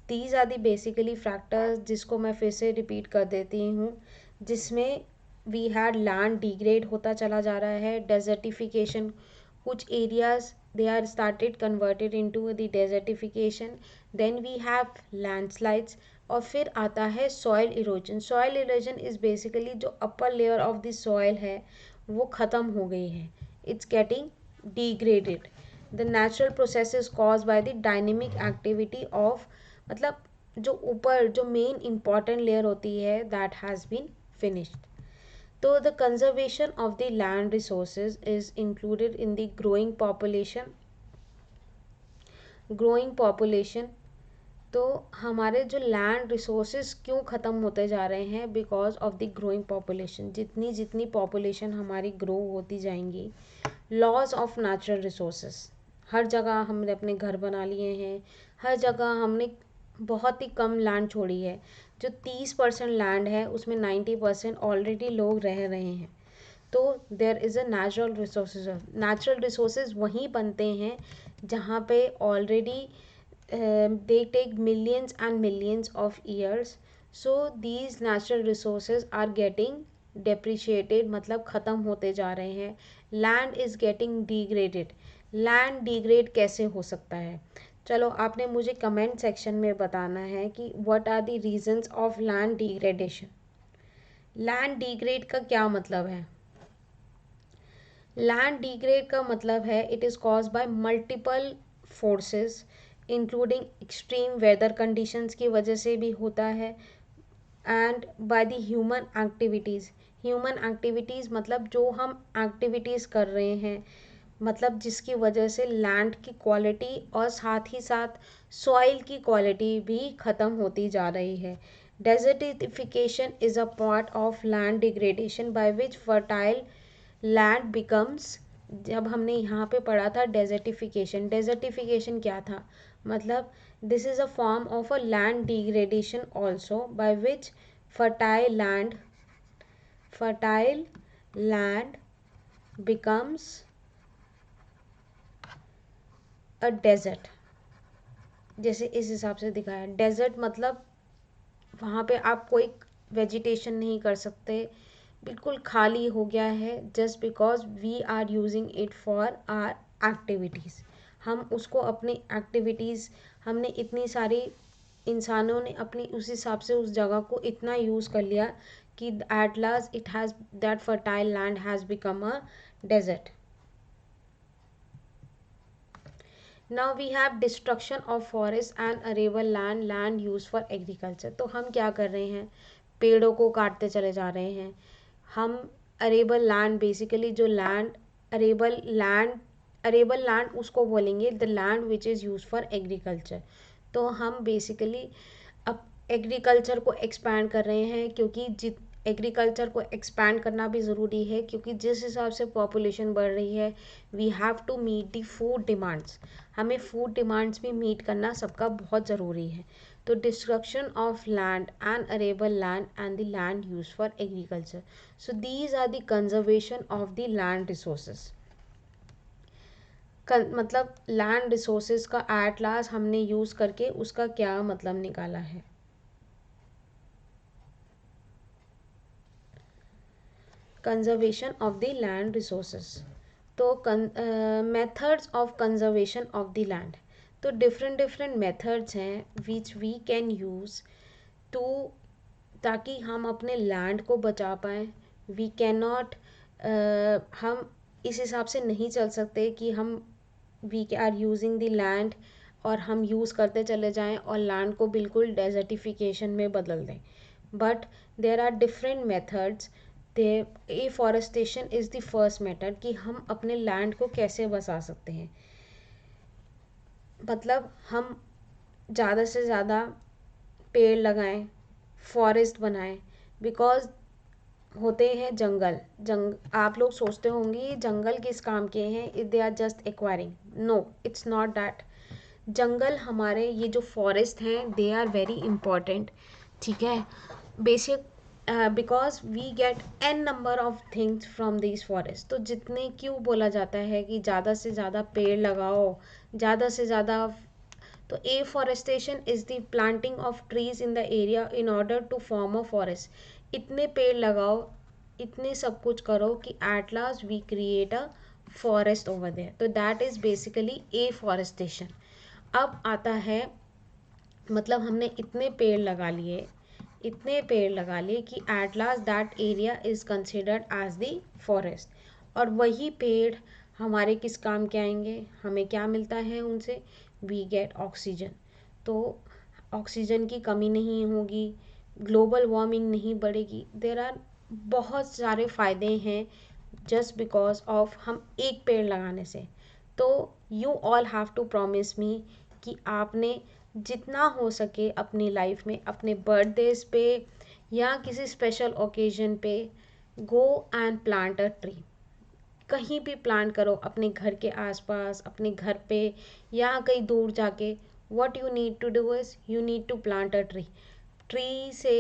these are the basically factors जिसको मैं फिर से रिपीट कर देती हूँ, जिसमें वी हैड लैंड डिग्रेड होता चला जा रहा है, डेजर्टिफिकेशन, कुछ areas they are started converted into the desertification, then we have landslides, और फिर आता है soil erosion. Soil erosion is basically जो upper layer of the soil है वो ख़त्म हो गई है, it's getting degraded. The natural process is cause by the dynamic activity of, मतलब जो ऊपर जो मेन इम्पॉर्टेंट लेयर होती है that has been finished. So the conservation of the land resources is included in the growing population, तो हमारे जो land resources क्यों ख़त्म होते जा रहे हैं, because of the growing population. जितनी जितनी पॉपुलेशन हमारी ग्रो होती जाएंगी, लॉस ऑफ नेचुरल रिसोर्सेज, हर जगह हमने अपने घर बना लिए हैं, हर जगह हमने बहुत ही कम लैंड छोड़ी है, जो 30% लैंड है उसमें 90% ऑलरेडी लोग रह रहे हैं। तो there is a natural resources वहीं बनते हैं जहाँ पे already they take millions and millions of years, so these natural resources are getting depreciated मतलब ख़त्म होते जा रहे हैं, land is getting degraded। land degrade कैसे हो सकता है? चलो आपने मुझे कमेंट सेक्शन में बताना है कि what are the reasons of land degradation। land degrade का क्या मतलब है? लैंड डिग्रेड का मतलब है it is cause by multiple forces including extreme weather conditions की वजह से भी होता है, and by the human activities. Human activities मतलब जो हम एक्टिविटीज़ कर रहे हैं, मतलब जिसकी वजह से लैंड की क्वालिटी और साथ ही साथ सॉइल की क्वालिटी भी ख़त्म होती जा रही है। Desertification is a part of land degradation bye which fertile land becomes, जब हमने यहाँ पे पढ़ा था डेजर्टिफिकेशन, डेजर्टिफिकेशन क्या था, मतलब this is a form of a land degradation also by which fertile land becomes a desert, जैसे इस हिसाब से दिखाया। डेजर्ट मतलब वहाँ पे आप कोई वेजिटेशन नहीं कर सकते, बिल्कुल खाली हो गया है, just because we are using it for our activities. हम उसको अपनी एक्टिविटीज़, हमने इतनी सारी इंसानों ने अपनी उस हिसाब से उस जगह को इतना यूज़ कर लिया कि at last it has that fertile land has become a desert. Now we have destruction of forest and arable land, land use for agriculture. तो हम क्या कर रहे हैं, पेड़ों को काटते चले जा रहे हैं हम। अरेबल लैंड बेसिकली जो लैंड, अरेबल लैंड उसको बोलेंगे the land which is use for agriculture. तो हम बेसिकली अब एग्रीकल्चर को एक्सपैंड कर रहे हैं, क्योंकि जित एग्रीकल्चर को एक्सपैंड करना भी ज़रूरी है, क्योंकि जिस हिसाब से पॉपुलेशन बढ़ रही है we have to meet the food demands. हमें फूड डिमांड्स भी मीट करना सबका बहुत ज़रूरी है। तो destruction of land and arable land and the land use for agriculture, so these are the conservation of the land resources. मतलब land resources का एट लास्ट हमने यूज़ करके उसका क्या मतलब निकाला है। Conservation of the land resources. तो methods of conservation of the land, तो डिफरेंट डिफरेंट मेथड्स हैं which we can use to, ताकि हम अपने लैंड को बचा पाएँ। वी कैन नॉट, हम इस हिसाब से नहीं चल सकते कि हम we are using the land और हम यूज़ करते चले जाएं और लैंड को बिल्कुल डेजर्टिफिकेशन में बदल दें। But there are different methods. They afforestation is the first method कि हम अपने लैंड को कैसे बचा सकते हैं। मतलब हम ज़्यादा से ज़्यादा पेड़ लगाएं, फॉरेस्ट बनाएं, बिकॉज होते हैं आप लोग सोचते होंगे ये जंगल किस काम के हैं, if they are just acquiring, no it's not that. जंगल हमारे ये जो फॉरेस्ट हैं दे आर वेरी इम्पॉर्टेंट, ठीक है। Basic because we get an number of things from this forest. तो जितने क्यों बोला जाता है कि ज़्यादा से ज़्यादा पेड़ लगाओ, ज़्यादा से ज़्यादा। तो afforestation is the planting of trees in the area in order to form a forest. इतने पेड़ लगाओ, इतने सब कुछ करो कि at last we create a forest over there. तो दैट इज़ बेसिकली एफॉरेस्टेशन। अब आता है, मतलब हमने इतने पेड़ लगा लिए, इतने पेड़ लगा लिए कि at last that area is considered as the forest. और वही पेड़ हमारे किस काम के आएंगे, हमें क्या मिलता है उनसे, वी गेट ऑक्सीजन। तो ऑक्सीजन की कमी नहीं होगी, ग्लोबल वार्मिंग नहीं बढ़ेगी, देर आर बहुत सारे फ़ायदे हैं जस्ट बिकॉज ऑफ हम एक पेड़ लगाने से। तो you all have to promise me कि आपने जितना हो सके अपनी लाइफ में अपने बर्थडेज पे या किसी स्पेशल ओकेजन पे go and plant a tree. कहीं भी प्लांट करो, अपने घर के आसपास, अपने घर पे या कहीं दूर जाके। What you need to do is you need to plant a tree. Tree से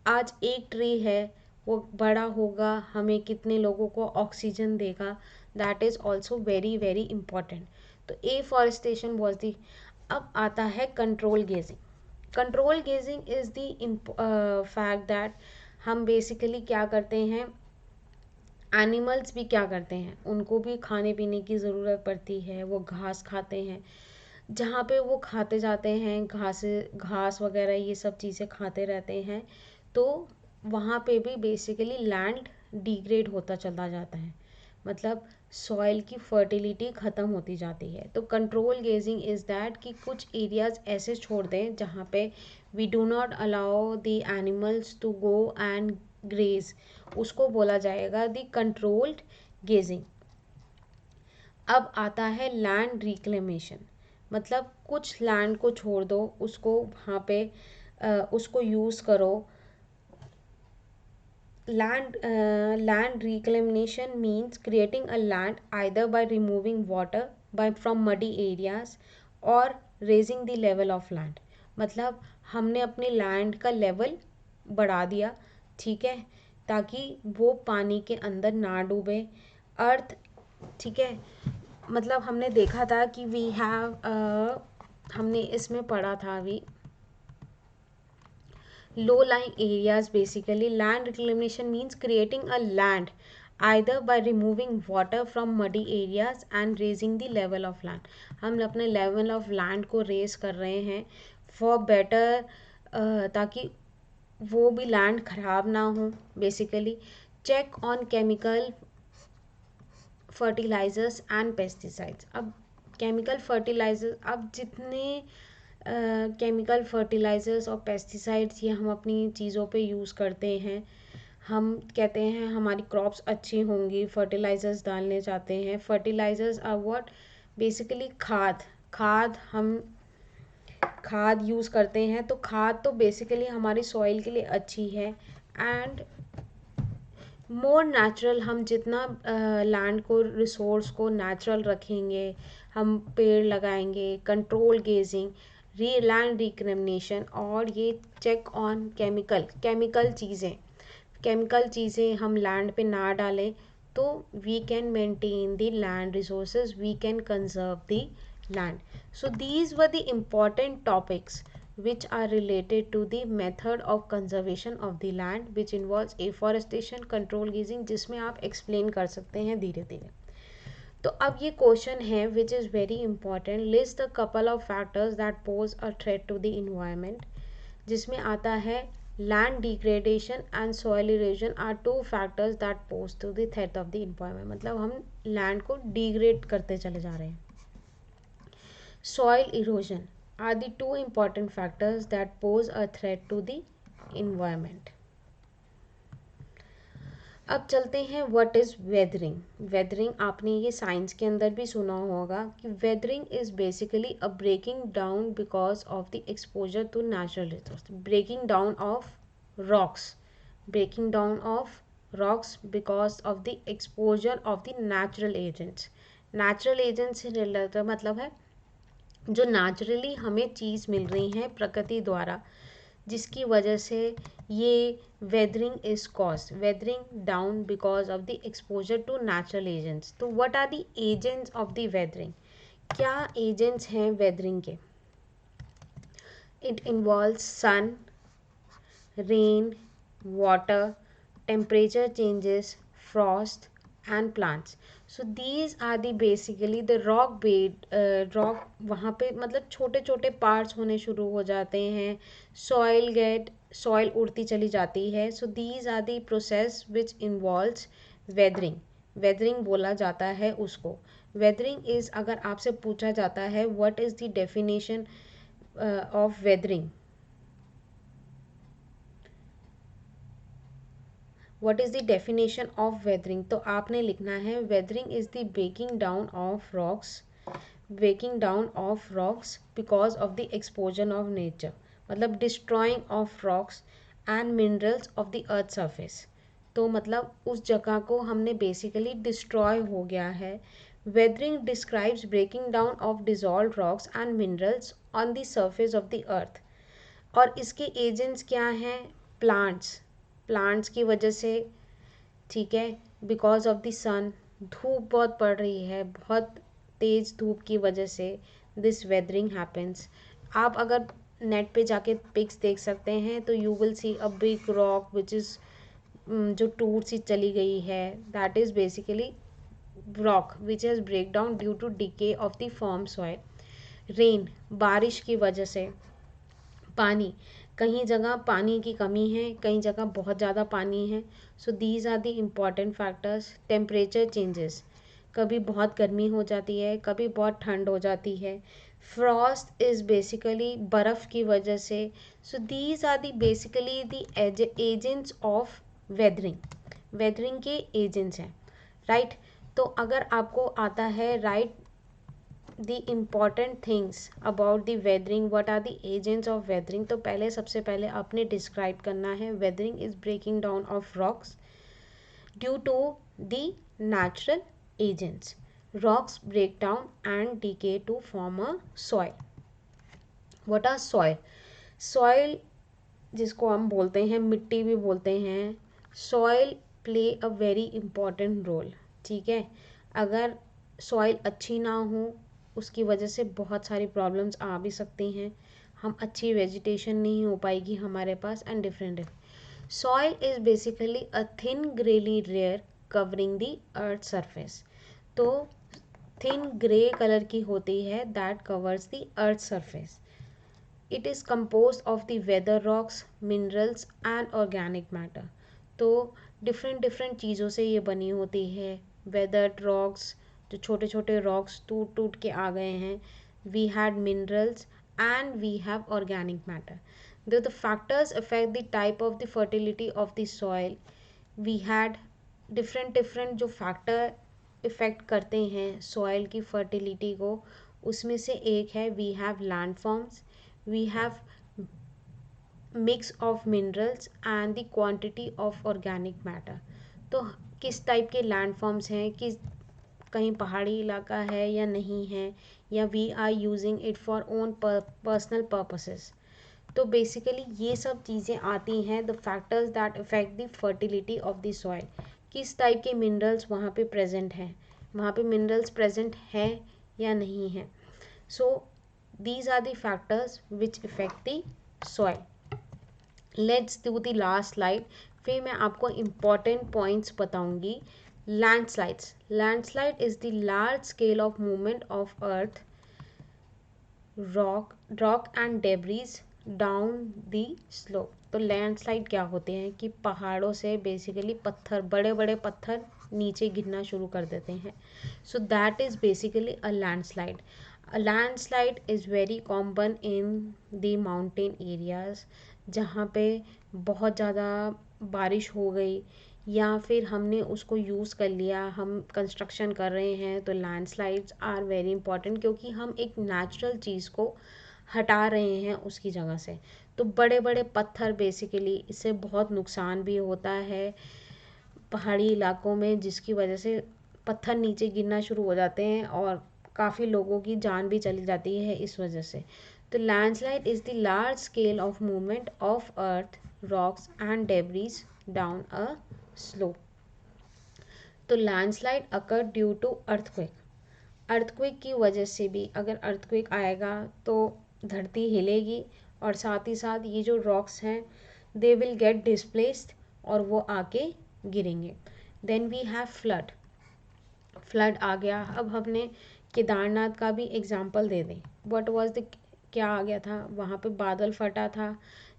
आज एक ट्री है, वो बड़ा होगा, हमें कितने लोगों को ऑक्सीजन देगा, that is also very very important. तो एफॉरेस्टेशन वॉज दी। अब आता है control grazing. Control grazing is the fact that हम बेसिकली क्या करते हैं, एनिमल्स भी क्या करते हैं, उनको भी खाने पीने की ज़रूरत पड़ती है, वो घास खाते हैं। जहाँ पे वो खाते जाते हैं घास वगैरह ये सब चीज़ें खाते रहते हैं, तो वहाँ पे भी बेसिकली लैंड डिग्रेड होता चला जाता है, मतलब सॉइल की फर्टिलिटी ख़त्म होती जाती है। तो कंट्रोल गेजिंग इज़ दैट कि कुछ एरियाज़ ऐसे छोड़ दें जहाँ पे we do not allow the animals to go and graze, उसको बोला जाएगा द कंट्रोल्ड गेजिंग। अब आता है लैंड रिक्लेमेशन, मतलब कुछ लैंड को छोड़ दो, उसको वहाँ पे उसको यूज़ करो। Land reclamation means creating a land either by removing water by from muddy areas और raising the level of land. मतलब हमने अपने लैंड का लेवल बढ़ा दिया, ठीक है, ताकि वो पानी के अंदर ना डूबे। अर्थ, ठीक है, मतलब हमने देखा था कि वी हैव, हमने इसमें पढ़ा था अभी, low lying areas, basically land reclamation means creating a land either by removing water from muddy areas and raising the level of land. हम अपने level of land को raise कर रहे हैं for better, ताकि वो भी land खराब ना हो basically. Check on chemical fertilisers and pesticides. अब केमिकल फर्टिलाइजर, अब जितने केमिकल फर्टिलाइजर्स और पेस्टिसाइड्स ये हम अपनी चीज़ों पे यूज़ करते हैं, हम कहते हैं हमारी क्रॉप्स अच्छी होंगी, फर्टिलाइजर्स डालने चाहते हैं. फर्टिलाइजर्स आर व्हाट, बेसिकली खाद. हम खाद यूज़ करते हैं, तो खाद तो बेसिकली हमारी सॉइल के लिए अच्छी है. एंड मोर नेचुरल, हम जितना लैंड को, रिसोर्स को नेचुरल रखेंगे, हम पेड़ लगाएंगे, कंट्रोल गेजिंग, लैंड रिक्रिमिनेशन, और ये चेक ऑन केमिकल चीज़ें हम लैंड पे ना डालें, तो we can maintain the land resources, we can conserve the land. So these were the important topics which are related to the method of conservation of the land, which involves afforestation, control grazing, जिसमें आप explain कर सकते हैं धीरे धीरे. तो अब ये क्वेश्चन है which is very important. List the couple of factors that pose a threat to the environment, जिसमें आता है land degradation and soil erosion are two factors that pose to the threat of the environment. मतलब हम land को degrade करते चले जा रहे हैं. Soil erosion are the two important factors that pose a threat to the environment. अब चलते हैं व्हाट इज़ वेदरिंग. वेदरिंग आपने ये साइंस के अंदर भी सुना होगा कि weathering is basically a breaking down because of the exposure to natural resource. Breaking down of rocks, breaking down of rocks because of the exposure of the natural agents. Natural agents से related मतलब है जो naturally हमें चीज़ मिल रही हैं प्रकृति द्वारा, जिसकी वजह से ये weathering is cause, weathering down because of the exposure to natural agents. तो what are the agents of the weathering? क्या एजेंट्स हैं वेदरिंग के? It involves sun, rain, water, temperature changes, frost and plants. So these are the basically the rock bed, rock, वहाँ पे मतलब छोटे छोटे parts होने शुरू हो जाते हैं, सॉइल उड़ती चली जाती है. So these are the process which involves weathering. Weathering बोला जाता है उसको. वेदरिंग इज़, अगर आपसे पूछा जाता है what is the definition of weathering, what is the definition of weathering, तो आपने लिखना है weathering is the breaking down of rocks, breaking down of rocks because of the exposure of nature. मतलब destroying of rocks and minerals of the earth surface. तो मतलब उस जगह को हमने बेसिकली डिस्ट्रॉय हो गया है. Weathering describes breaking down of dissolve rocks and minerals on the surface of the earth. और इसके एजेंट्स क्या हैं? प्लांट्स की वजह से, ठीक है, बिकॉज ऑफ द सन, धूप बहुत पड़ रही है, बहुत तेज़ धूप की वजह से दिस वेदरिंग हैपन्स. आप अगर नेट पे जाके पिक्स देख सकते हैं तो you will see a big rock which is, जो टूट सी चली गई है, that is basically rock which has break down due to decay of the form soil. Rain, बारिश की वजह से. पानी, कहीं जगह पानी की कमी है, कहीं जगह बहुत ज़्यादा पानी है. So these are the important factors. Temperature changes, कभी बहुत गर्मी हो जाती है, कभी बहुत ठंड हो जाती है. फ्रॉस्ट इज़ बेसिकली बर्फ़ की वजह से. So these are the basically the agents of weathering. Weathering के एजेंट्स हैं, राइट. तो अगर आपको आता है right the important things about the weathering, what are the agents of weathering, तो पहले सबसे पहले आपने डिस्क्राइब करना है weathering is breaking down of rocks due to the natural agents. Rocks break down and decay to form a soil. What are soil? Soil जिसको हम बोलते हैं, मिट्टी भी बोलते हैं, soil play a very important role, ठीक है। अगर सॉइल अच्छी ना हो उसकी वजह से बहुत सारी प्रॉब्लम्स आ भी सकती हैं, हम अच्छी वेजिटेशन नहीं हो पाएगी हमारे पास and different. Soil is basically a thin greyly layer covering the earth surface. तो थिन ग्रे कलर की होती है that covers the earth surface. It is composed of the weather rocks, minerals and organic matter. तो different different चीज़ों से ये बनी होती है। वेदर रॉक्स, जो छोटे छोटे रॉक्स टूट टूट के आ गए हैं, we had minerals and we have organic matter. The factors affect the type of the fertility of the soil. We had different different जो फैक्टर इफ़ेक्ट करते हैं सॉइल की फर्टिलिटी को, उसमें से एक है we have land forms, we have mix of minerals and the quantity of organic matter। तो किस टाइप के लैंड फॉर्म्स हैं, किस कहीं पहाड़ी इलाका है या नहीं है, या we are using it for own personal purposes. तो बेसिकली ये सब चीज़ें आती हैं the factors that affect the fertility of the soil. किस टाइप के मिनरल्स वहाँ पे प्रेजेंट हैं, वहाँ पे मिनरल्स प्रेजेंट हैं या नहीं हैं। सो these are the factors which affect the soil। let's do the last slide, फिर मैं आपको important points बताऊंगी। landslides, landslide is the large scale of movement of earth, rock and debris down the slope। तो landslide क्या होते हैं कि पहाड़ों से बेसिकली पत्थर, बड़े बड़े पत्थर नीचे गिरना शुरू कर देते हैं। So that is basically a landslide. A landslide is very common in the mountain areas, जहाँ पे बहुत ज़्यादा बारिश हो गई या फिर हमने उसको यूज़ कर लिया, हम कंस्ट्रक्शन कर रहे हैं, तो लैंडस्लाइड्स आर वेरी इंपॉर्टेंट क्योंकि हम एक नेचुरल चीज़ को हटा रहे हैं उसकी जगह से। तो बड़े बड़े पत्थर बेसिकली इससे बहुत नुकसान भी होता है पहाड़ी इलाकों में, जिसकी वजह से पत्थर नीचे गिरना शुरू हो जाते हैं और काफ़ी लोगों की जान भी चली जाती है इस वजह से। तो landslide is the large scale of movement of earth, rocks and debris down a slope. तो landslide occur due to earthquake. Earthquake की वजह से भी, अगर अर्थक्वेक आएगा तो धरती हिलेगी और साथ ही साथ ये जो रॉक्स हैं दे विल गेट डिस्प्लेस्ड और वो आके गिरेंगे। Then we have flood. Flood आ गया, अब हमने केदारनाथ का भी एग्जांपल दे दें। व्हाट वाज द, क्या आ गया था वहाँ पे, बादल फटा था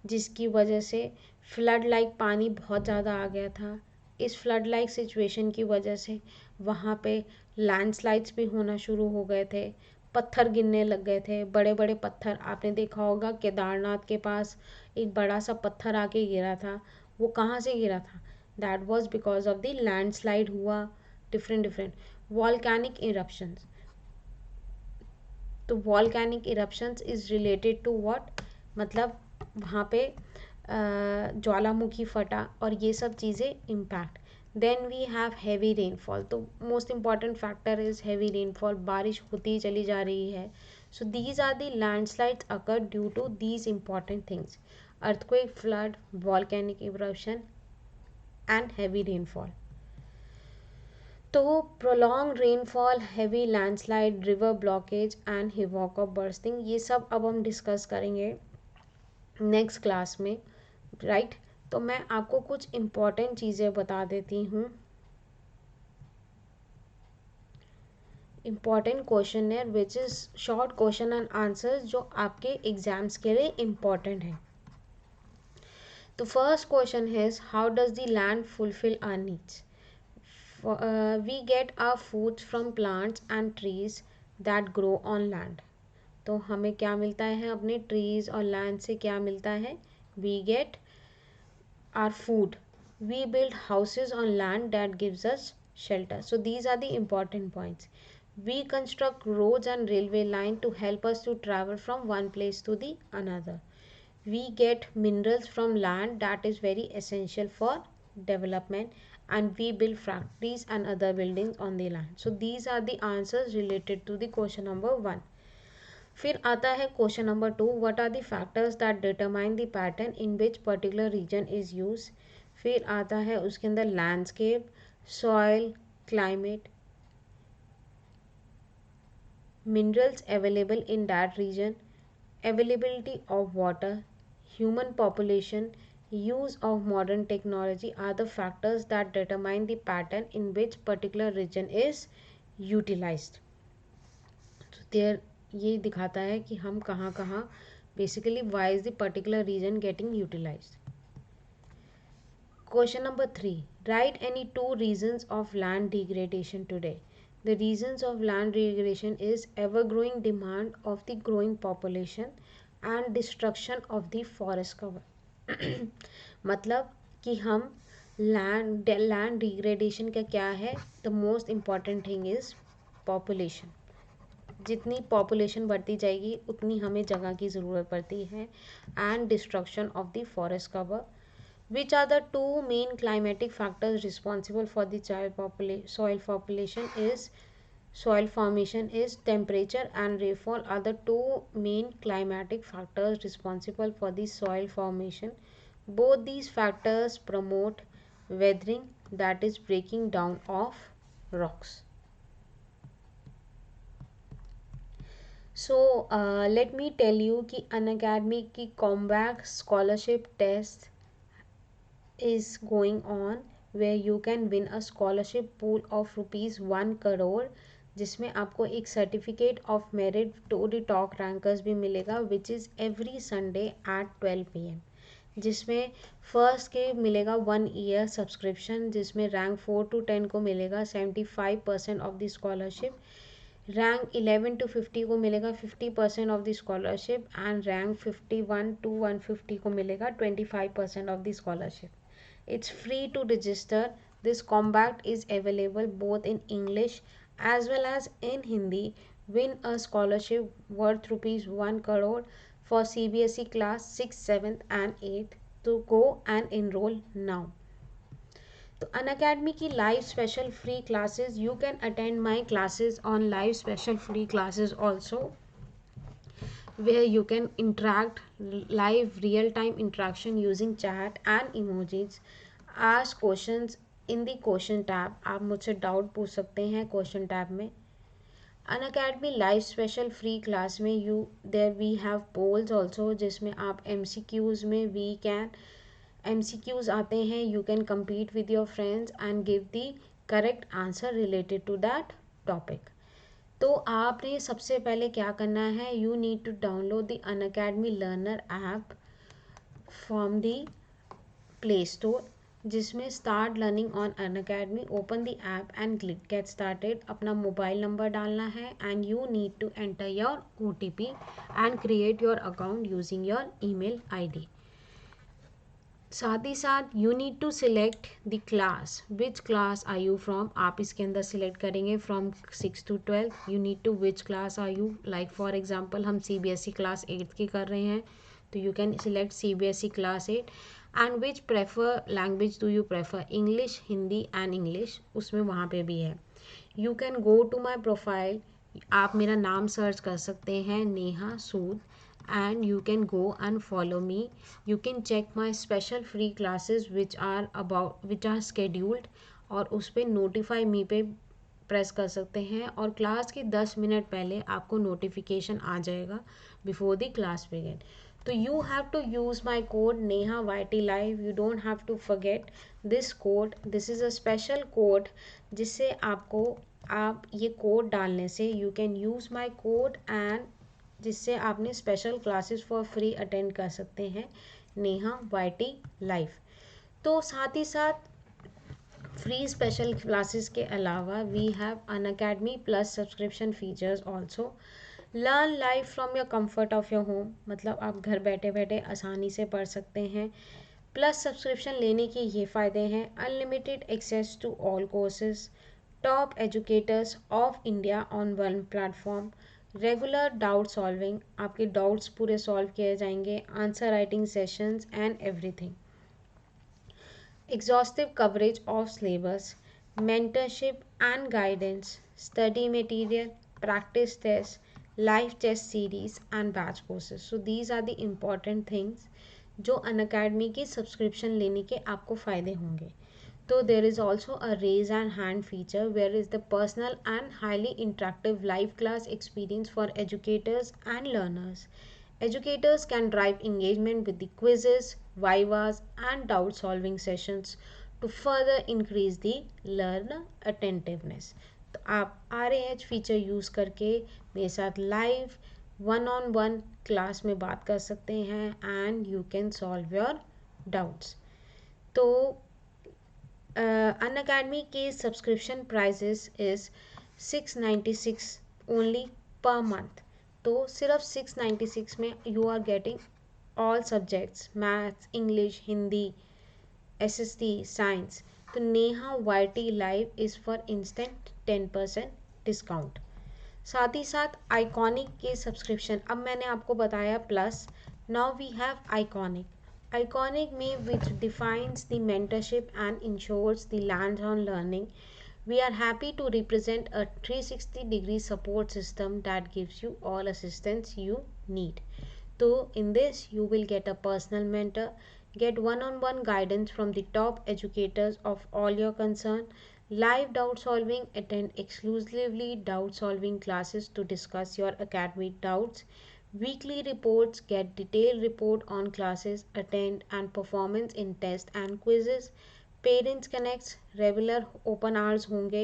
जिसकी वजह से फ्लड लाइक पानी बहुत ज़्यादा आ गया था। इस फ्लड लाइक सिचुएशन की वजह से वहाँ पे लैंडस्लाइड्स भी होना शुरू हो गए थे, पत्थर गिरने लग गए थे, बड़े बड़े पत्थर। आपने देखा होगा केदारनाथ के पास एक बड़ा सा पत्थर आके गिरा था, वो कहाँ से गिरा था, that was because of the landslide हुआ। Different different volcanic eruptions. तो volcanic eruptions is related to what, मतलब वहाँ पे ज्वालामुखी फटा और ये सब चीज़ें impact. Then we have heavy rainfall. तो most important factor is heavy rainfall, बारिश होती चली जा रही है। So these are the landslides occur due to these important things: earthquake, flood, volcanic eruption and heavy rainfall। तो prolong rainfall, heavy landslide, river blockage and havoc of bursting, ये सब अब हम डिस्कस करेंगे नेक्स्ट क्लास में, right. तो मैं आपको कुछ इम्पॉर्टेंट चीज़ें बता देती हूँ। इम्पॉर्टेंट क्वेश्चन है which is short question and answers जो आपके एग्जाम्स के लिए इम्पॉर्टेंट है। तो फर्स्ट क्वेश्चन है how does the land fulfil our needs. We get our foods from plants and trees that grow on land। तो हमें क्या मिलता है अपने ट्रीज और लैंड से, क्या मिलता है, we get our food। We build houses on land that gives us shelter। So these are the important points। We construct roads and railway line to help us to travel from one place to the another। We get minerals from land that is very essential for development, and we build factories and other buildings on the land। So these are the answers related to the question number 1। फिर आता है question number 2, what are the factors that determine the pattern in which particular region is use. फिर आता है उसके अंदर landscape, soil, climate, minerals available in that region, availability of water, human population, use of modern technology are the factors that determine the pattern in which particular region is utilized. So there ये दिखाता है कि हम कहाँ कहाँ basically why is the particular region getting utilized. Question number 3. Write any two reasons of land degradation today. The reasons of land degradation is ever-growing demand of the growing population and destruction of the forest cover. मतलब कि हम land degradation का क्या है? The most important thing is population. जितनी population बढ़ती जाएगी उतनी हमें जगह की ज़रूरत पड़ती है and destruction of the forest cover. Which are the two main climatic factors responsible for the soil population is soil formation is temperature and rainfall are the two main climatic factors responsible for the soil formation. Both these factors promote weathering, that is breaking down of rocks. So let me tell you कि Unacademy की Combat Scholarship Test is going on where you can win a scholarship pool of ₹1 crore, जिसमें आपको एक certificate of merit to the top rankers भी मिलेगा which is every Sunday at 12 PM, जिसमें first के मिलेगा 1 ईयर सब्सक्रिप्शन, जिसमें rank 4 to 10 को मिलेगा 75% off the scholarship, rank 11 to 50 को मिलेगा 50% off the scholarship and rank 51 to 150 को मिलेगा 25% off the scholarship. It's free to register. This compact is available both in English as well as in Hindi. Win a scholarship worth ₹1 crore for CBSE class 6th, 7th and 8th. To go and enroll now. तो Unacademy की live special free classes, you can attend my classes on live special free classes also, where you can interact live real time interaction using chat and emojis. Ask questions in the question tab. आप मुझसे doubt पूछ सकते हैं question tab में. Unacademy live special free class में there we have polls also, जिसमें आप MCQs में MCQs आते हैं. You can compete with your friends and give the correct answer related to that topic. तो आपने सबसे पहले क्या करना है, you need to download the Unacademy learner app from the play store, जिसमें start learning on Unacademy. Open the app and click get started. अपना mobile number डालना है and you need to enter your OTP and create your account using your email ID. साथ ही साथ you need to select the class, which class are you from. आप इसके अंदर select करेंगे from 6 to 12. You need to which class are you. Like for example हम CBSE class 8 की कर रहे हैं, तो you can select CBSE class 8. And which prefer language do you prefer, English, Hindi and English, उसमें वहाँ पे भी है. You can go to my profile. आप मेरा नाम सर्च कर सकते हैं, नेहा सूद, and you can go and follow me. You can check my special free classes which are scheduled, और उस पर notify me पे प्रेस कर सकते हैं और क्लास के 10 मिनट पहले आपको नोटिफिकेशन आ जाएगा बिफोर द क्लास बिगिन. तो you have to use my code Neha YT Live. You don't have to forget this code. This is a special code जिससे आप ये कोड डालने से you can use my code and जिससे आपने special classes for free attend कर सकते हैं, नेहा YT Live. तो साथ ही साथ फ्री स्पेशल क्लासेस के अलावा we have Unacademy plus subscription features also. Learn live from your comfort of your home, मतलब आप घर बैठे बैठे आसानी से पढ़ सकते हैं. प्लस सब्सक्रिप्शन लेने के ये फ़ायदे हैं, unlimited access to all courses, top educators of India on one platform, regular doubt solving, आपके डाउट्स पूरे सॉल्व किए जाएंगे, answer writing sessions and everything, exhaustive coverage of syllabus, mentorship and guidance, study material, practice test, live test series and batch courses. So these are the important things जो Unacademy की subscription लेने के आपको फ़ायदे होंगे। तो there is also a raise and hand feature where is the personal and highly interactive live class experience for educators and learners. Educators can drive engagement with the quizzes, vivas and doubt solving sessions to further increase the learner attentiveness. तो आप RAH feature use करके मेरे साथ live one on one class में बात कर सकते हैं and you can solve your doubts. तो अनअकैडमी के subscription prices is 696 only per month. तो सिर्फ 696 में you are getting all subjects maths, English, Hindi, SST, science. तो Neha YT live is for instant 10% discount. साथ ही साथ आइकॉनिक के सब्सक्रिप्शन अब मैंने आपको बताया plus, now we have iconic. Iconic me which defines the mentorship and ensures the hands-on learning. We are happy to represent a 360-degree support system that gives you all assistance you need. So in this you will get a personal mentor, get one-on-one guidance from the top educators of all your concern, live doubt solving, attend exclusively doubt solving classes to discuss your academic doubts, weekly reports, get detailed report on classes, attend and performance in test and quizzes, parents connects, regular open hours होंगे,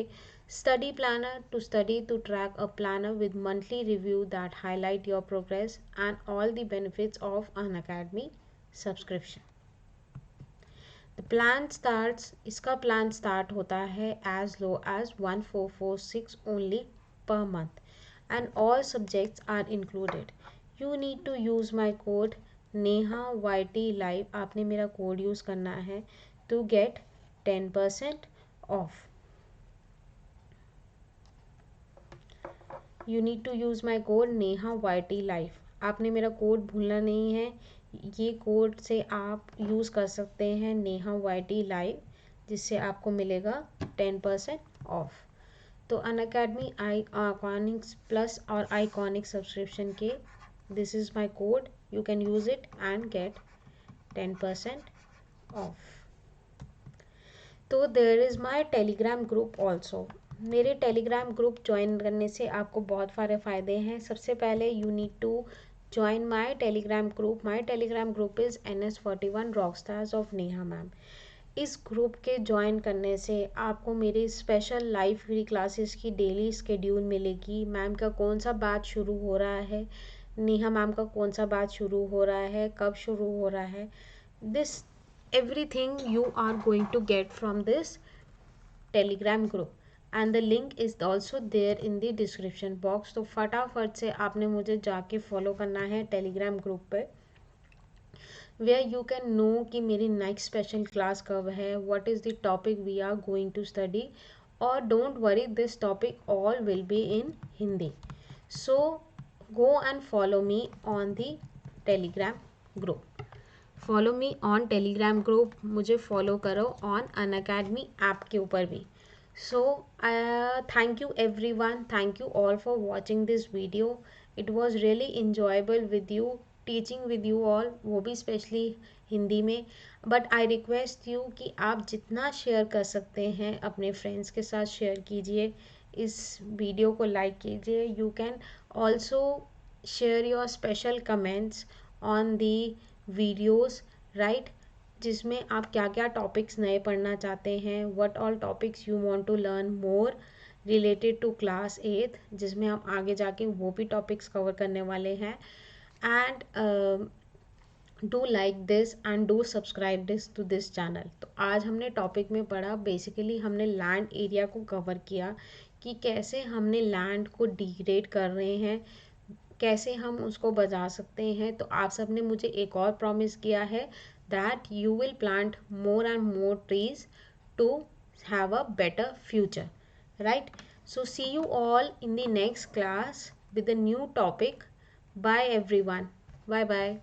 study planner to study to track a planner with monthly review that highlight your progress and all the benefits of an academy subscription. The plan starts, इसका plan start होता है as low as 1446 only per month and all subjects are included. You need to use my code Neha YT live, आपने मेरा code use करना है to get 10% off. You need to use my code Neha YT live, आपने मेरा code भूलना नहीं है। ये कोड से आप यूज़ कर सकते हैं नेहा YT लाइव, जिससे आपको मिलेगा 10% ऑफ। तो अनअकैडमी आइकॉनिक्स प्लस और आइकॉनिक सब्सक्रिप्शन के this is my code, you can use it and get 10% off. तो there is my Telegram group also. मेरे टेलीग्राम ग्रुप ज्वाइन करने से आपको बहुत सारे फ़ायदे हैं। सबसे पहले you need to join my Telegram group. My Telegram group is NS41 rockstars of Neha ma'am. इस ग्रुप के ज्वाइन करने से आपको मेरी स्पेशल लाइव फ्री क्लासेस की डेली स्केड्यूल मिलेगी। मैम का कौन सा बैच शुरू हो रहा है, नेहा मैम का कौन सा बैच शुरू हो रहा है, कब शुरू हो रहा है, this everything you are going to get from this telegram group and the link is also there in the description box. तो फटाफट से आपने मुझे जाके फॉलो करना है टेलीग्राम ग्रुप पे, where you can know कि मेरी नेक्स्ट स्पेशल क्लास कब है, what is the topic we are going to study, or don't worry, this topic all will be in Hindi. So go and follow me on the telegram group. Follow me on Telegram group, मुझे follow करो on Unacademy app के ऊपर भी। So thank you every one, thank you all for watching this video. It was really enjoyable with you, teaching with you all, वो भी specially Hindi में। But I request you कि आप जितना शेयर कर सकते हैं अपने फ्रेंड्स के साथ शेयर कीजिए, इस वीडियो को लाइक कीजिए। You can also share your special comments on the videos, right, जिसमें आप क्या क्या टॉपिक्स नए पढ़ना चाहते हैं, what all topics you want to learn more related to class 8, जिसमें हम आगे जाके वो भी टॉपिक्स कवर करने वाले हैं। And do like this and do subscribe this to this channel. तो आज हमने टॉपिक में पढ़ा, बेसिकली हमने लैंड एरिया को कवर किया कि कैसे हमने लैंड को डिग्रेड कर रहे हैं, कैसे हम उसको बचा सकते हैं। तो आप सब ने मुझे एक और प्रॉमिस किया है that you will plant more and more trees to have a better future, right. So see you all in the next class with a new topic. Bye everyone, bye bye.